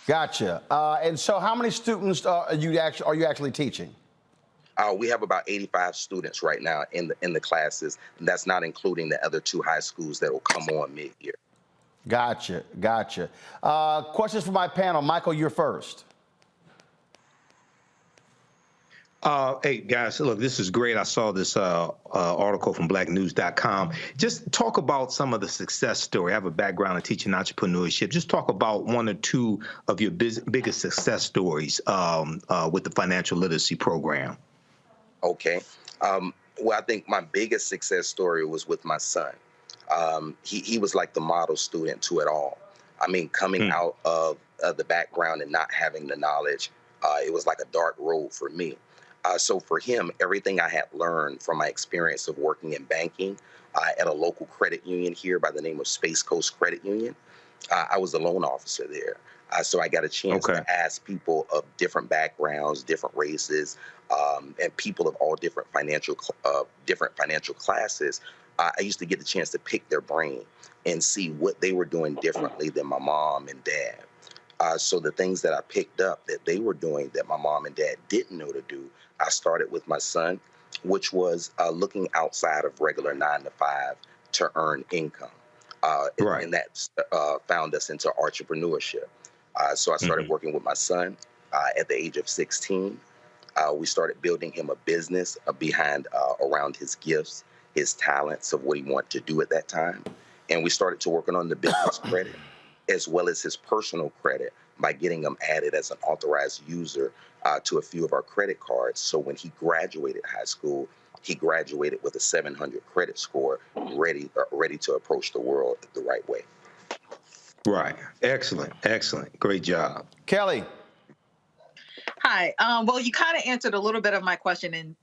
Gotcha. And so how many students are you actually teaching? We have about 85 students right now in the classes. And that's not including the other 2 high schools that will come on mid-year. Gotcha. Questions for my panel. Michael, you're first. Hey, guys, look, this is great. I saw this article from blacknews.com. Just talk about some of the success story. I have a background in teaching entrepreneurship. Just talk about 1 or 2 of your biggest success stories with the financial literacy program. Okay. Well, I think my biggest success story was with my son. He was like the model student to it all. I mean, coming out of the background and not having the knowledge, it was like a dark road for me. So for him, everything I had learned from my experience of working in banking at a local credit union here by the name of Space Coast Credit Union, I was a loan officer there. So I got a chance to ask people of different backgrounds, different races, and people of all different financial classes. I used to get the chance to pick their brain and see what they were doing differently than my mom and dad. So the things that I picked up that they were doing that my mom and dad didn't know to do, I started with my son, which was looking outside of regular 9 to 5 to earn income. And that found us into entrepreneurship. So I started working with my son at the age of 16. We started building him a business around his gifts, his talents of what he wanted to do at that time. And we started to working on the business credit as well as his personal credit by getting him added as an authorized user to a few of our credit cards. So when he graduated high school, he graduated with a 700 credit score, ready to approach the world the right way. Right. Excellent. Excellent. Great job. Kelly. Hi. Well, you kind of answered a little bit of my question in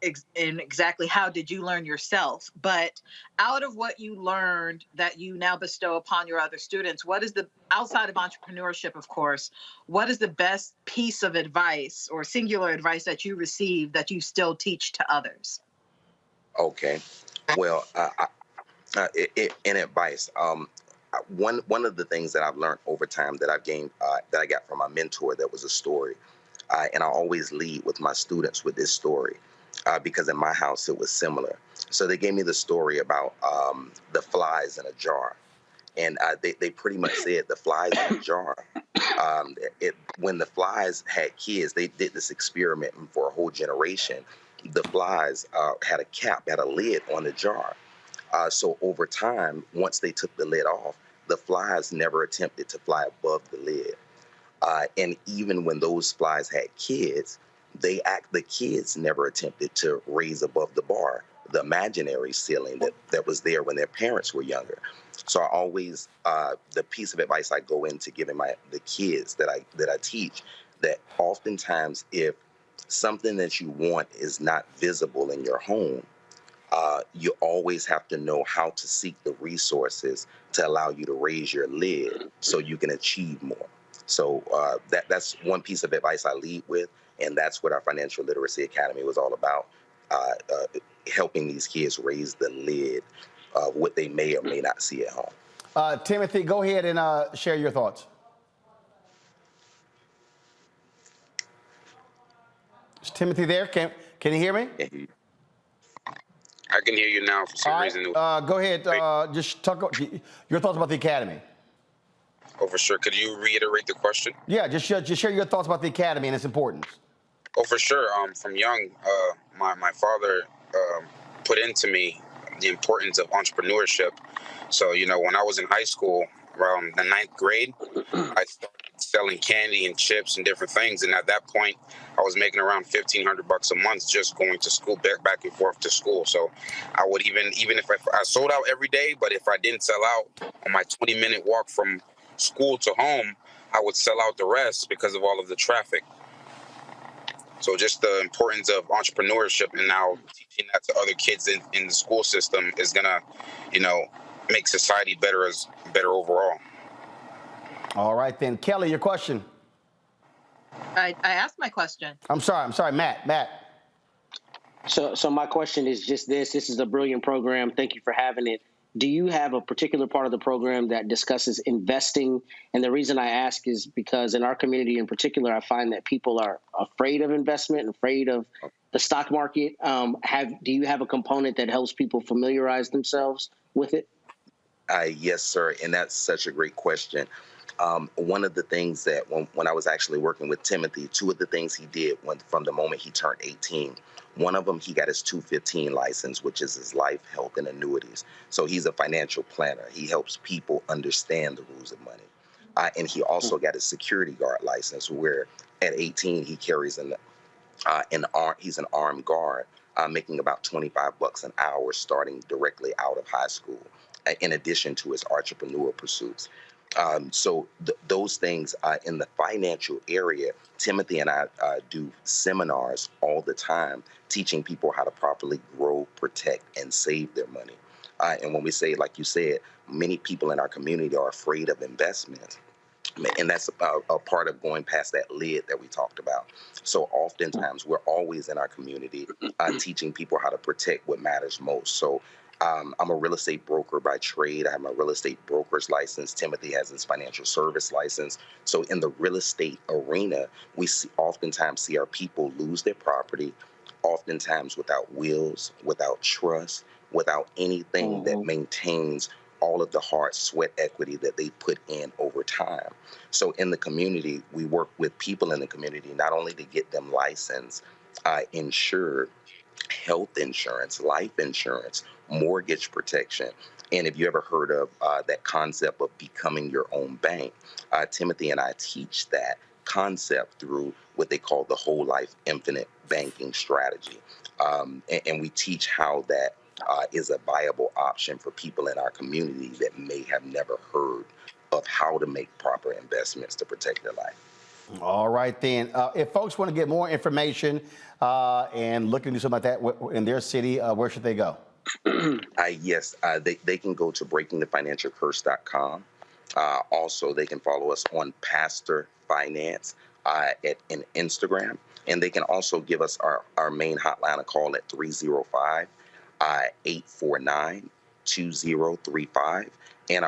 exactly how did you learn yourself, but out of what you learned that you now bestow upon your other students, what is outside of entrepreneurship, of course, what is the best piece of advice or singular advice that you received that you still teach to others? Okay. Well, in advice, one of the things that I've learned over time that I've gained, that I got from my mentor, that was a story. And I always lead with my students with this story because in my house it was similar. So they gave me the story about the flies in a jar. And they pretty much said the flies in a jar. When the flies had kids, they did this experiment for a whole generation. The flies had a lid on the jar. So over time, once they took the lid off, the flies never attempted to fly above the lid. And even when those flies had kids, the kids never attempted to raise above the bar, the imaginary ceiling that was there when their parents were younger. So I always, the piece of advice I go into giving the kids that I teach, that oftentimes if something that you want is not visible in your home, you always have to know how to seek the resources to allow you to raise your lid so you can achieve more. So that's one piece of advice I lead with, and that's what our Financial Literacy Academy was all about, helping these kids raise the lid of what they may or may not see at home. Timothy, go ahead and share your thoughts. Is Timothy there? Can you hear me? I can hear you now for some reason. Go ahead. Just talk your thoughts about the Academy. Oh, for sure. Could you reiterate the question? Yeah, just share your thoughts about the Academy and its importance. Oh, for sure. From young, my father put into me the importance of entrepreneurship. So, when I was in high school, around the 9th grade, I started selling candy and chips and different things. And at that point, I was making around $1,500 a month just going to school, back and forth to school. So I would even if I sold out every day, but if I didn't sell out on my 20-minute walk from school to home, I would sell out the rest because of all of the traffic. So just the importance of entrepreneurship, and now teaching that to other kids in the school system is gonna, make society better overall. All right then, Kelly, your question. I asked my question. I'm sorry, Matt. So my question is just this. This is a brilliant program. Thank you for having it. Do you have a particular part of the program that discusses investing? And the reason I ask is because in our community in particular, I find that people are afraid of investment and afraid of the stock market. Do you have a component that helps people familiarize themselves with it? Yes, sir. And that's such a great question. One of the things that when I was actually working with Timothy, two of the things he did from the moment he turned 18, one of them, he got his 215 license, which is his life, health, and annuities. So he's a financial planner. He helps people understand the rules of money. And he also got his security guard license, where at 18, he carries he's an armed guard, making about $25 an hour starting directly out of high school, in addition to his entrepreneur pursuits. So those things in the financial area, Timothy and I do seminars all the time, teaching people how to properly grow, protect, and save their money. And when we say, like you said, many people in our community are afraid of investments. And that's a part of going past that lid that we talked about. So oftentimes we're always in our community teaching people how to protect what matters most. So I'm a real estate broker by trade. I have my real estate broker's license. Timothy has his financial service license. So in the real estate arena, we oftentimes see our people lose their property, oftentimes without wills, without trust, without anything that maintains all of the hard sweat equity that they put in over time. So in the community, we work with people in the community, not only to get them licensed, insured, health insurance, life insurance, mortgage protection. And if you ever heard of that concept of becoming your own bank, Timothy and I teach that concept through what they call the whole life infinite banking strategy. And we teach how that is a viable option for people in our community that may have never heard of how to make proper investments to protect their life. All right, then. If folks want to get more information and looking to do something like that in their city, where should they go? Yes, they can go to breakingthefinancialcurse.com. Also, they can follow us on Pastor Finance in Instagram. And they can also give us our main hotline a call at 305-849-2035. And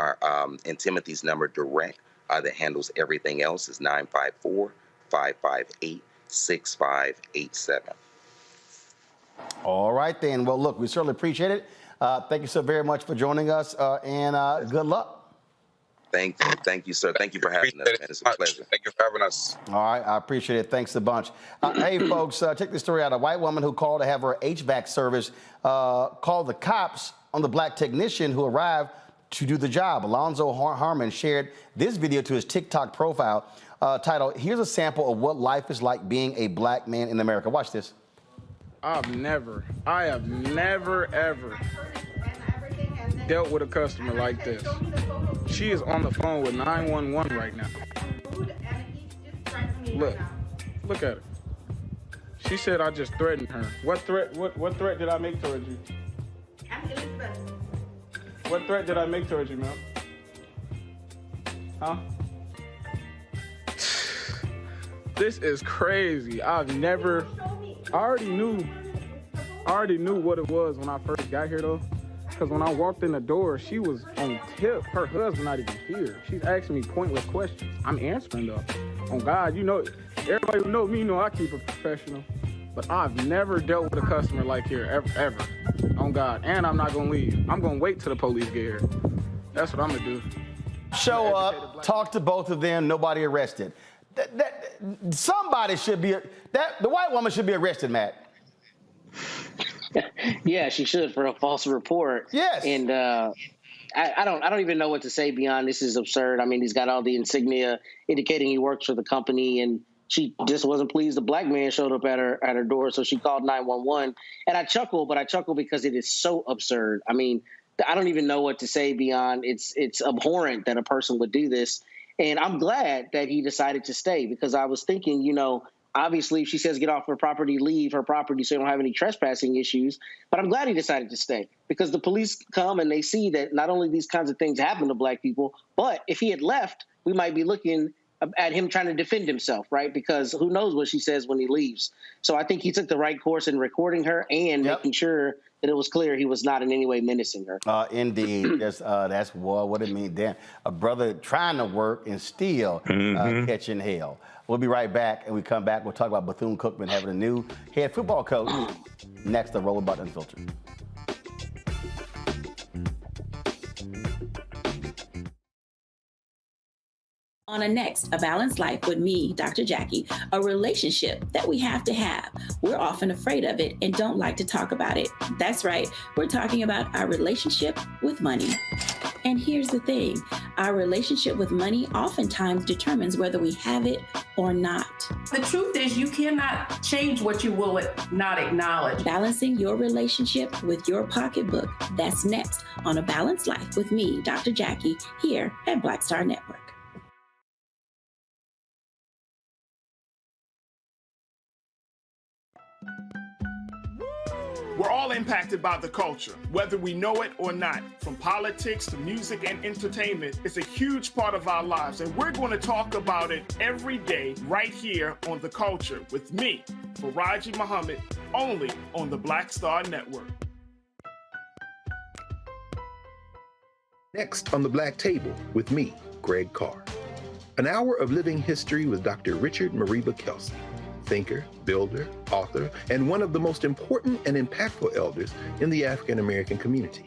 and Timothy's number direct that handles everything else is 954-558-6587. All right, then. Well, look, we certainly appreciate it. Thank you so very much for joining us, and good luck. Thank you. Thank you, sir. Thank you for having us, man. It's a pleasure. Thank you for having us. All right, I appreciate it. Thanks a bunch. Hey, folks, check this story out. A white woman who called to have her HVAC service called the cops on the black technician who arrived to do the job. Alonzo Harmon shared this video to his TikTok profile titled, "Here's a sample of what life is like being a black man in America." Watch this. I have never, ever dealt with a customer like this. She is on the phone with 911 right now. Look at her. She said I just threatened her. What threat did I make towards you? I'm Elizabeth. What threat did I make towards you, ma'am? Huh? This is crazy. I already knew what it was when I first got here, though. Because when I walked in the door, she was on tip. Her husband not even here. She's asking me pointless questions. I'm answering though. On God, you know, everybody who knows me know I keep it professional. But I've never dealt with a customer like here, ever. On God. And I'm not going to leave. I'm going to wait till the police get here. That's what I'm going to do. Show up, talk to both of them, nobody arrested. Somebody should be, the white woman should be arrested, Matt. Yeah, she should for a false report. Yes. And I don't even know what to say beyond this is absurd. I mean, he's got all the insignia indicating he works for the company, and she just wasn't pleased. The black man showed up at her door, so she called 911. And I chuckle because it is so absurd. I mean, I don't even know what to say beyond it's abhorrent that a person would do this. And I'm glad that he decided to stay, because I was thinking, you know, obviously, if she says get off her property, leave her property so you don't have any trespassing issues. But I'm glad he decided to stay, because the police come and they see that not only these kinds of things happen to black people, but if he had left, we might be looking at him trying to defend himself, right? Because who knows what she says when he leaves. So I think he took the right course in recording her and making sure that it was clear he was not in any way menacing her. Indeed. That's what it means. Damn, a brother trying to work and still catching hell. We'll be right back, and we come back, we'll talk about Bethune-Cookman having a new head football coach. Next, the Roland Martin Unfiltered. On a next, A Balanced Life with me, Dr. Jackie, a relationship that we have to have. We're often afraid of it and don't like to talk about it. That's right, we're talking about our relationship with money. And here's the thing, our relationship with money oftentimes determines whether we have it or not. The truth is you cannot change what you will not acknowledge. Balancing your relationship with your pocketbook. That's next on A Balanced Life with me, Dr. Jackie, here at Black Star Network. We're all impacted by the culture, whether we know it or not. From politics to music and entertainment, it's a huge part of our lives, and we're going to talk about it every day right here on The Culture with me, Faraji Muhammad, only on the Black Star Network. Next on the Black Table with me, Greg Carr. An hour of living history with Dr. Richard Mariba Kelsey, thinker, builder, author, and one of the most important and impactful elders in the African American community.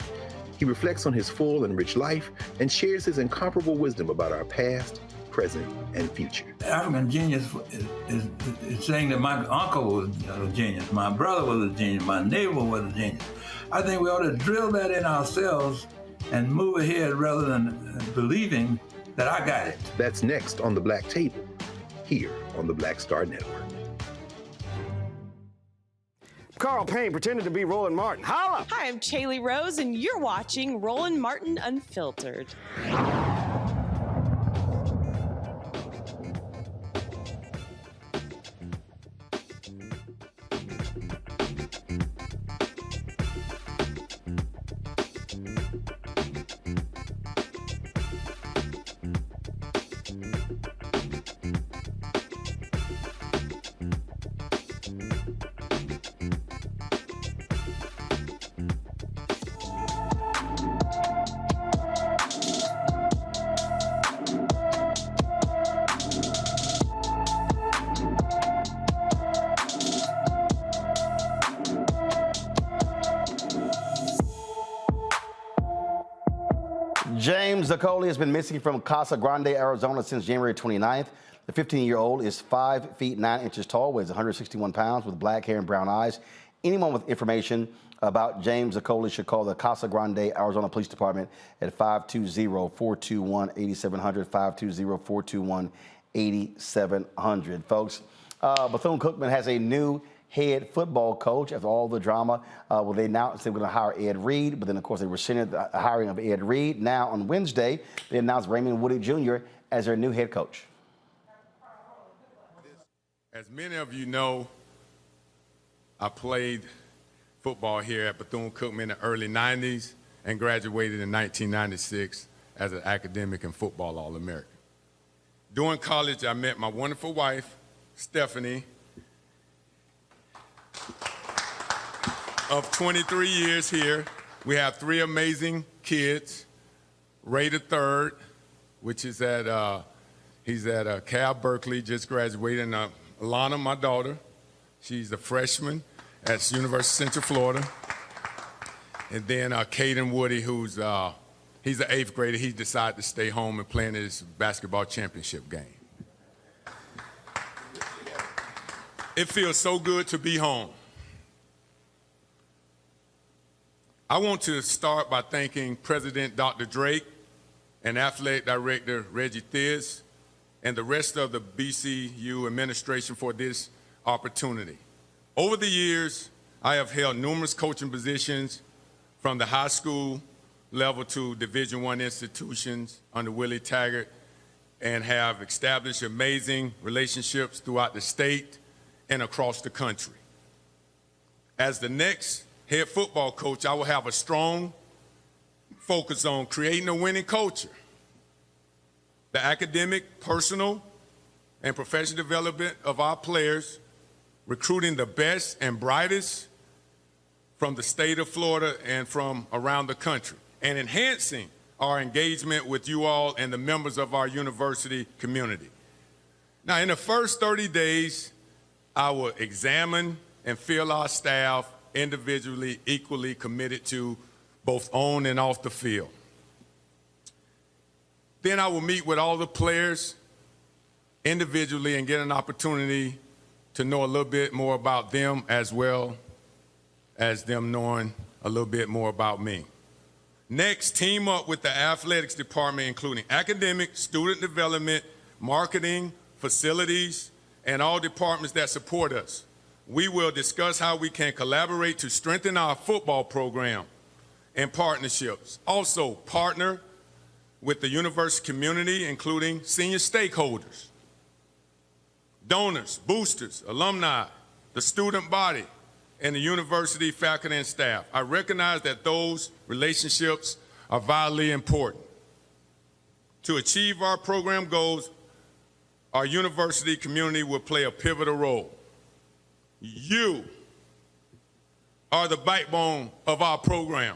He reflects on his full and rich life and shares his incomparable wisdom about our past, present, and future. African genius is saying that my uncle was a genius, my brother was a genius, my neighbor was a genius. I think we ought to drill that in ourselves and move ahead rather than believing that I got it. That's next on the Black Table, here on the Black Star Network. Carl Payne pretended to be Roland Martin. Holla! Hi, I'm Chaley Rose, and you're watching Roland Martin Unfiltered. James Zacoli has been missing from Casa Grande, Arizona since January 29th. The 15-year-old is 5 feet 9 inches tall, weighs 161 pounds, with black hair and brown eyes. Anyone with information about James Zacoli should call the Casa Grande, Arizona Police Department at 520-421-8700, 520-421-8700. Folks, Bethune-Cookman has a new head football coach after all the drama. Well, they announced they were going to hire Ed Reed, but then, of course, they rescinded the hiring of Ed Reed. Now, on Wednesday, they announced Raymond Woody Jr. as their new head coach. As many of you know, I played football here at Bethune-Cookman in the early 90s and graduated in 1996 as an academic and football All-American. During college, I met my wonderful wife, Stephanie, of 23 years here. We have 3 amazing kids. Ray the third, which is he's at Cal Berkeley, just graduated. And Alana, my daughter, she's a freshman at University of Central Florida. And then Caden Woody, who's he's an 8th grader. He decided to stay home and play in his basketball championship game. It feels so good to be home. I want to start by thanking President Dr. Drake and Athletic Director Reggie Thiz and the rest of the BCU administration for this opportunity. Over the years, I have held numerous coaching positions from the high school level to Division I institutions under Willie Taggart and have established amazing relationships throughout the state and across the country. As the next head football coach, I will have a strong focus on creating a winning culture, the academic, personal, and professional development of our players, recruiting the best and brightest from the state of Florida and from around the country, and enhancing our engagement with you all and the members of our university community. Now, in the first 30 days, I will examine and feel our staff individually equally committed to both on and off the field. Then I will meet with all the players individually and get an opportunity to know a little bit more about them as well as them knowing a little bit more about me. Next, team up with the athletics department, including academic, student development, marketing, facilities, and all departments that support us. We will discuss how we can collaborate to strengthen our football program and partnerships. Also, partner with the university community, including senior stakeholders, donors, boosters, alumni, the student body, and the university faculty and staff. I recognize that those relationships are vitally important. To achieve our program goals, our university community will play a pivotal role. You are the backbone of our program.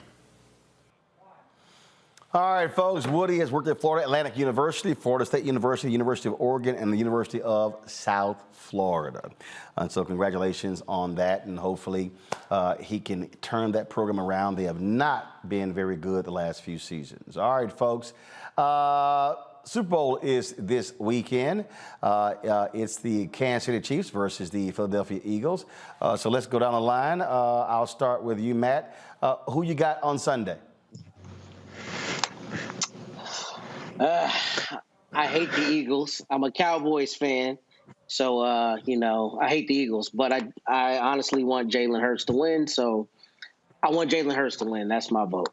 All right, folks. Woody has worked at Florida Atlantic University, Florida State University, University of Oregon, and the University of South Florida. And so congratulations on that, and hopefully he can turn that program around. They have not been very good the last few seasons. All right, folks. Super Bowl is this weekend. It's the Kansas City Chiefs versus the Philadelphia Eagles. So let's go down the line. I'll start with you, Matt. Who you got on Sunday? I hate the Eagles. I'm a Cowboys fan, so I hate the Eagles. But I honestly want Jalen Hurts to win, so I want Jalen Hurts to win. That's my vote.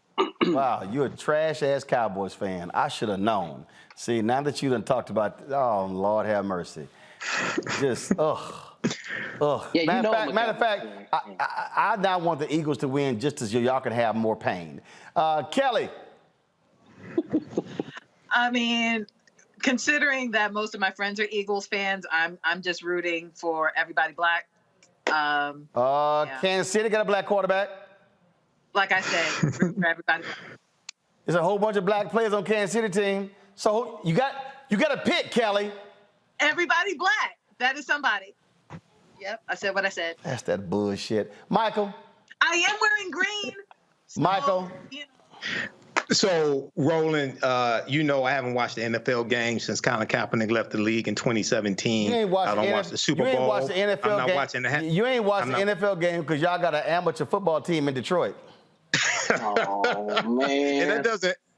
Wow, you're a trash-ass Cowboys fan. I should have known. See, now that you done talked about, oh, Lord have mercy. Just, ugh. Yeah, matter of fact, I now want the Eagles to win just as y'all can have more pain. Kelly. I mean, considering that most of my friends are Eagles fans, I'm just rooting for everybody black. Yeah. Kansas City got a black quarterback. Like I said, rooting for everybody black. There's a whole bunch of black players on Kansas City team. So you got to pick, Kelly. Everybody black. That is somebody. Yep, I said what I said. That's that bullshit. Michael. I am wearing green. So, Michael. So, Roland, I haven't watched the NFL game since Colin Kaepernick left the league in 2017. You ain't watched I don't watch the Super Bowl. You ain't watched the NFL game. I'm not watching the You ain't watched the NFL game because y'all got an amateur football team in Detroit. Oh, man. And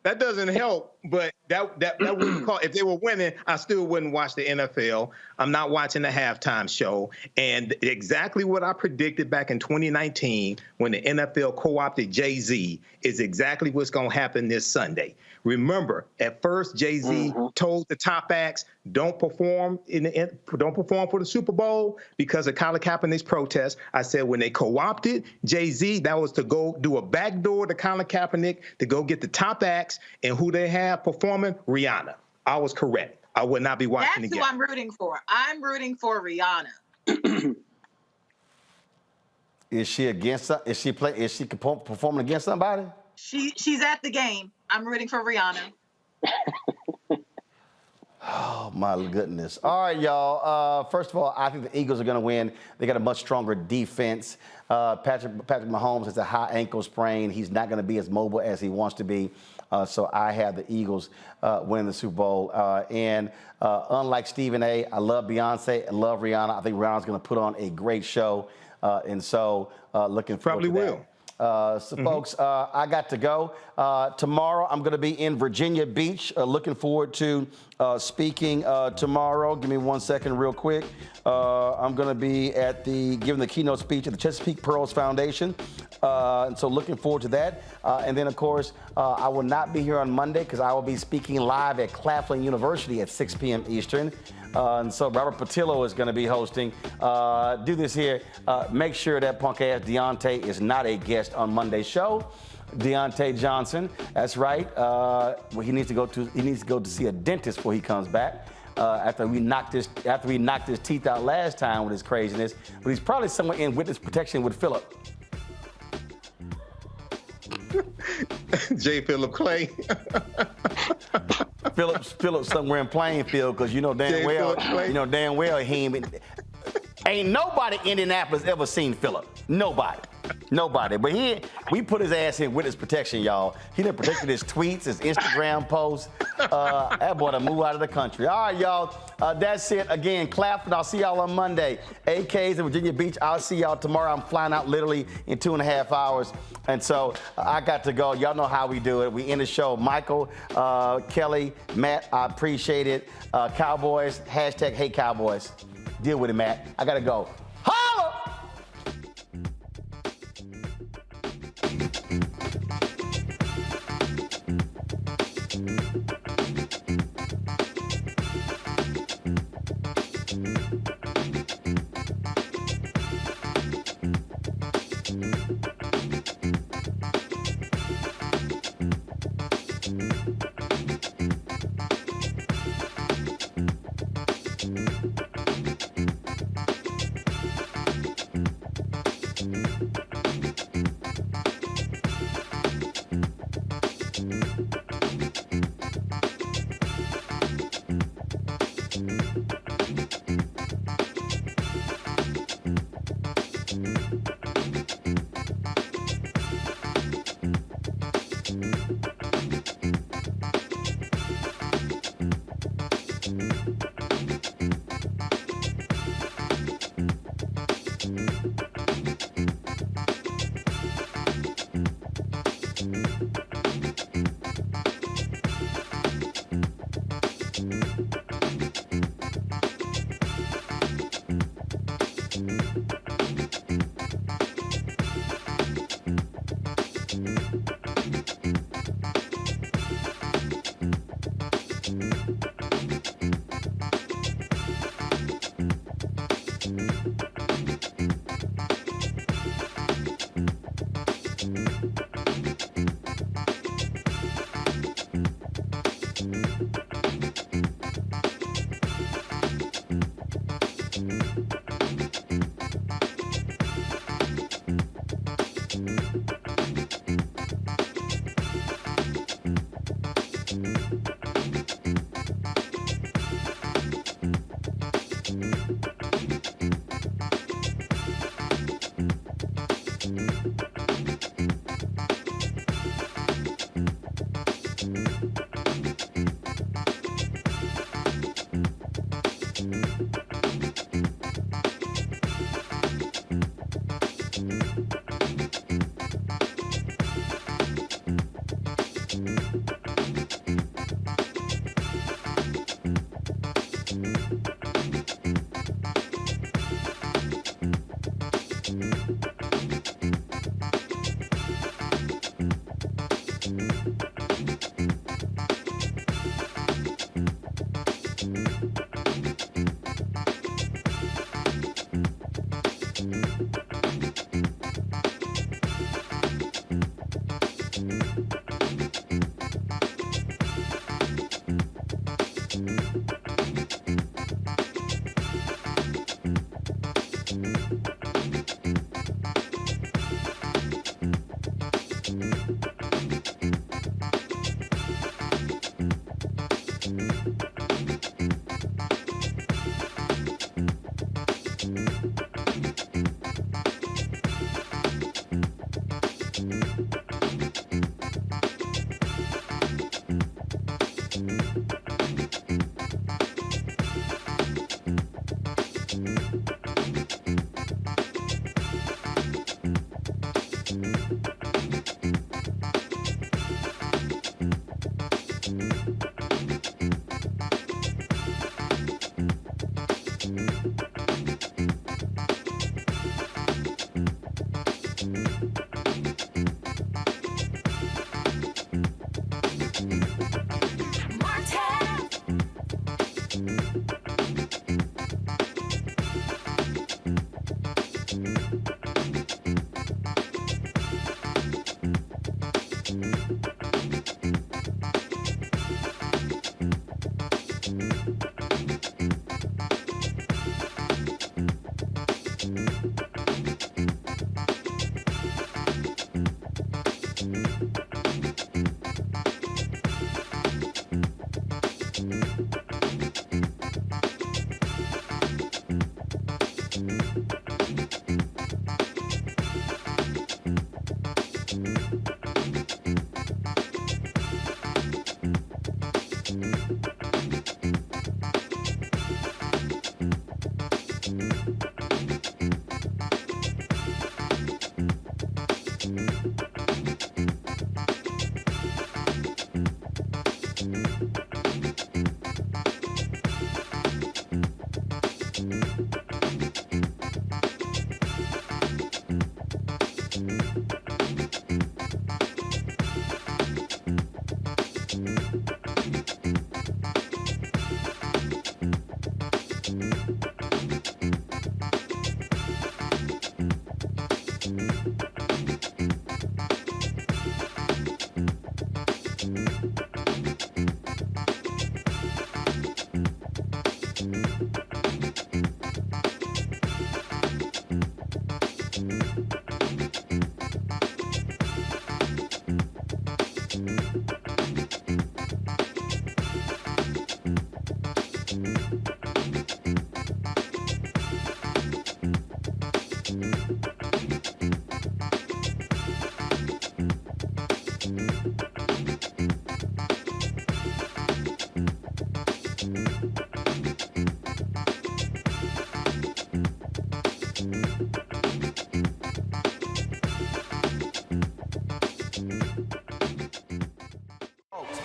that doesn't help, but that wouldn't call, if they were winning, I still wouldn't watch the NFL. I'm not watching the halftime show. And exactly what I predicted back in 2019 when the NFL co-opted Jay-Z is exactly what's going to happen this Sunday. Remember, at first Jay-Z told the top acts, don't perform for the Super Bowl because of Colin Kaepernick's protest. I said when they co-opted Jay-Z, that was to go do a backdoor to Colin Kaepernick to go get the top acts, and who they have performing? Rihanna. I was correct. I would not be watching That's again. who I'm rooting for. I'm rooting for Rihanna. Is she performing against somebody? She's at the game. I'm rooting for Rihanna. Oh, my goodness. All right, y'all. First of all, I think the Eagles are going to win. They got a much stronger defense. Patrick Mahomes has a high ankle sprain. He's not going to be as mobile as he wants to be. So I have the Eagles winning the Super Bowl. And unlike Stephen A., I love Beyonce. I love Rihanna. I think Rihanna's going to put on a great show. And so looking forward to that. Probably will. Folks, I got to go. Tomorrow, I'm going to be in Virginia Beach. Looking forward to speaking tomorrow. Give me 1 second real quick. I'm going to be giving the keynote speech at the Chesapeake Pearls Foundation. And so looking forward to that. And then, of course, I will not be here on Monday because I will be speaking live at Claflin University at 6 p.m. Eastern. And so Robert Patillo is going to be hosting. Do this here. Make sure that punk-ass Deontay is not a guest on Monday's show. Deontay Johnson, that's right. He needs to go to see a dentist before he comes back. After we knocked his teeth out last time with his craziness. But he's probably somewhere in witness protection with Philip. J. Philip Clay. Philip somewhere in Plainfield, because you know damn well he ain't nobody in Indianapolis ever seen Philip. Nobody. But we put his ass in witness protection, y'all. He done protected his tweets, his Instagram posts. That boy done move out of the country. All right, y'all. That's it. Again, Claflin, I'll see y'all on Monday. AK's in Virginia Beach, I'll see y'all tomorrow. I'm flying out literally in 2.5 hours. And so I got to go. Y'all know how we do it. We end the show. Michael, Kelly, Matt, I appreciate it. Cowboys, #hate Cowboys. Deal with it, Matt. I got to go. Holla!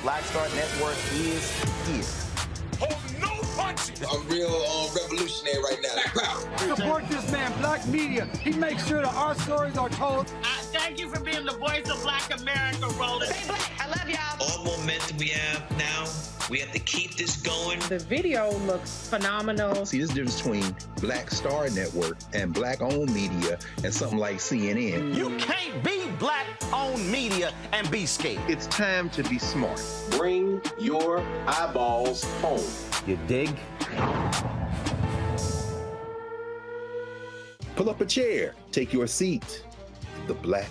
Black Star Network is here. I'm real revolutionary right now. Support this man, Black Media. He makes sure that our stories are told. Thank you for being the voice of Black America, Roland. Stay black. I love y'all. All momentum we have now, we have to keep this going. The video looks phenomenal. See, there's a difference between Black Star Network and Black-owned media and something like CNN. You can't be Black-owned media and be scared. It's time to be smart. Bring your eyeballs home. You dig? Pull up a chair, take your seat. The Black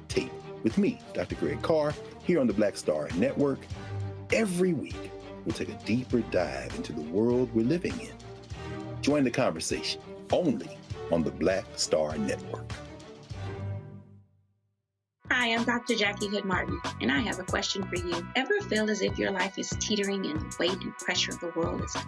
Tape with me, Dr. Greg Carr, here on the Black Star Network. Every week, we'll take a deeper dive into the world we're living in. Join the conversation only on the Black Star Network. Hi, I'm Dr. Jackie Hood Martin, and I have a question for you. Ever feel as if your life is teetering and the weight and pressure of the world is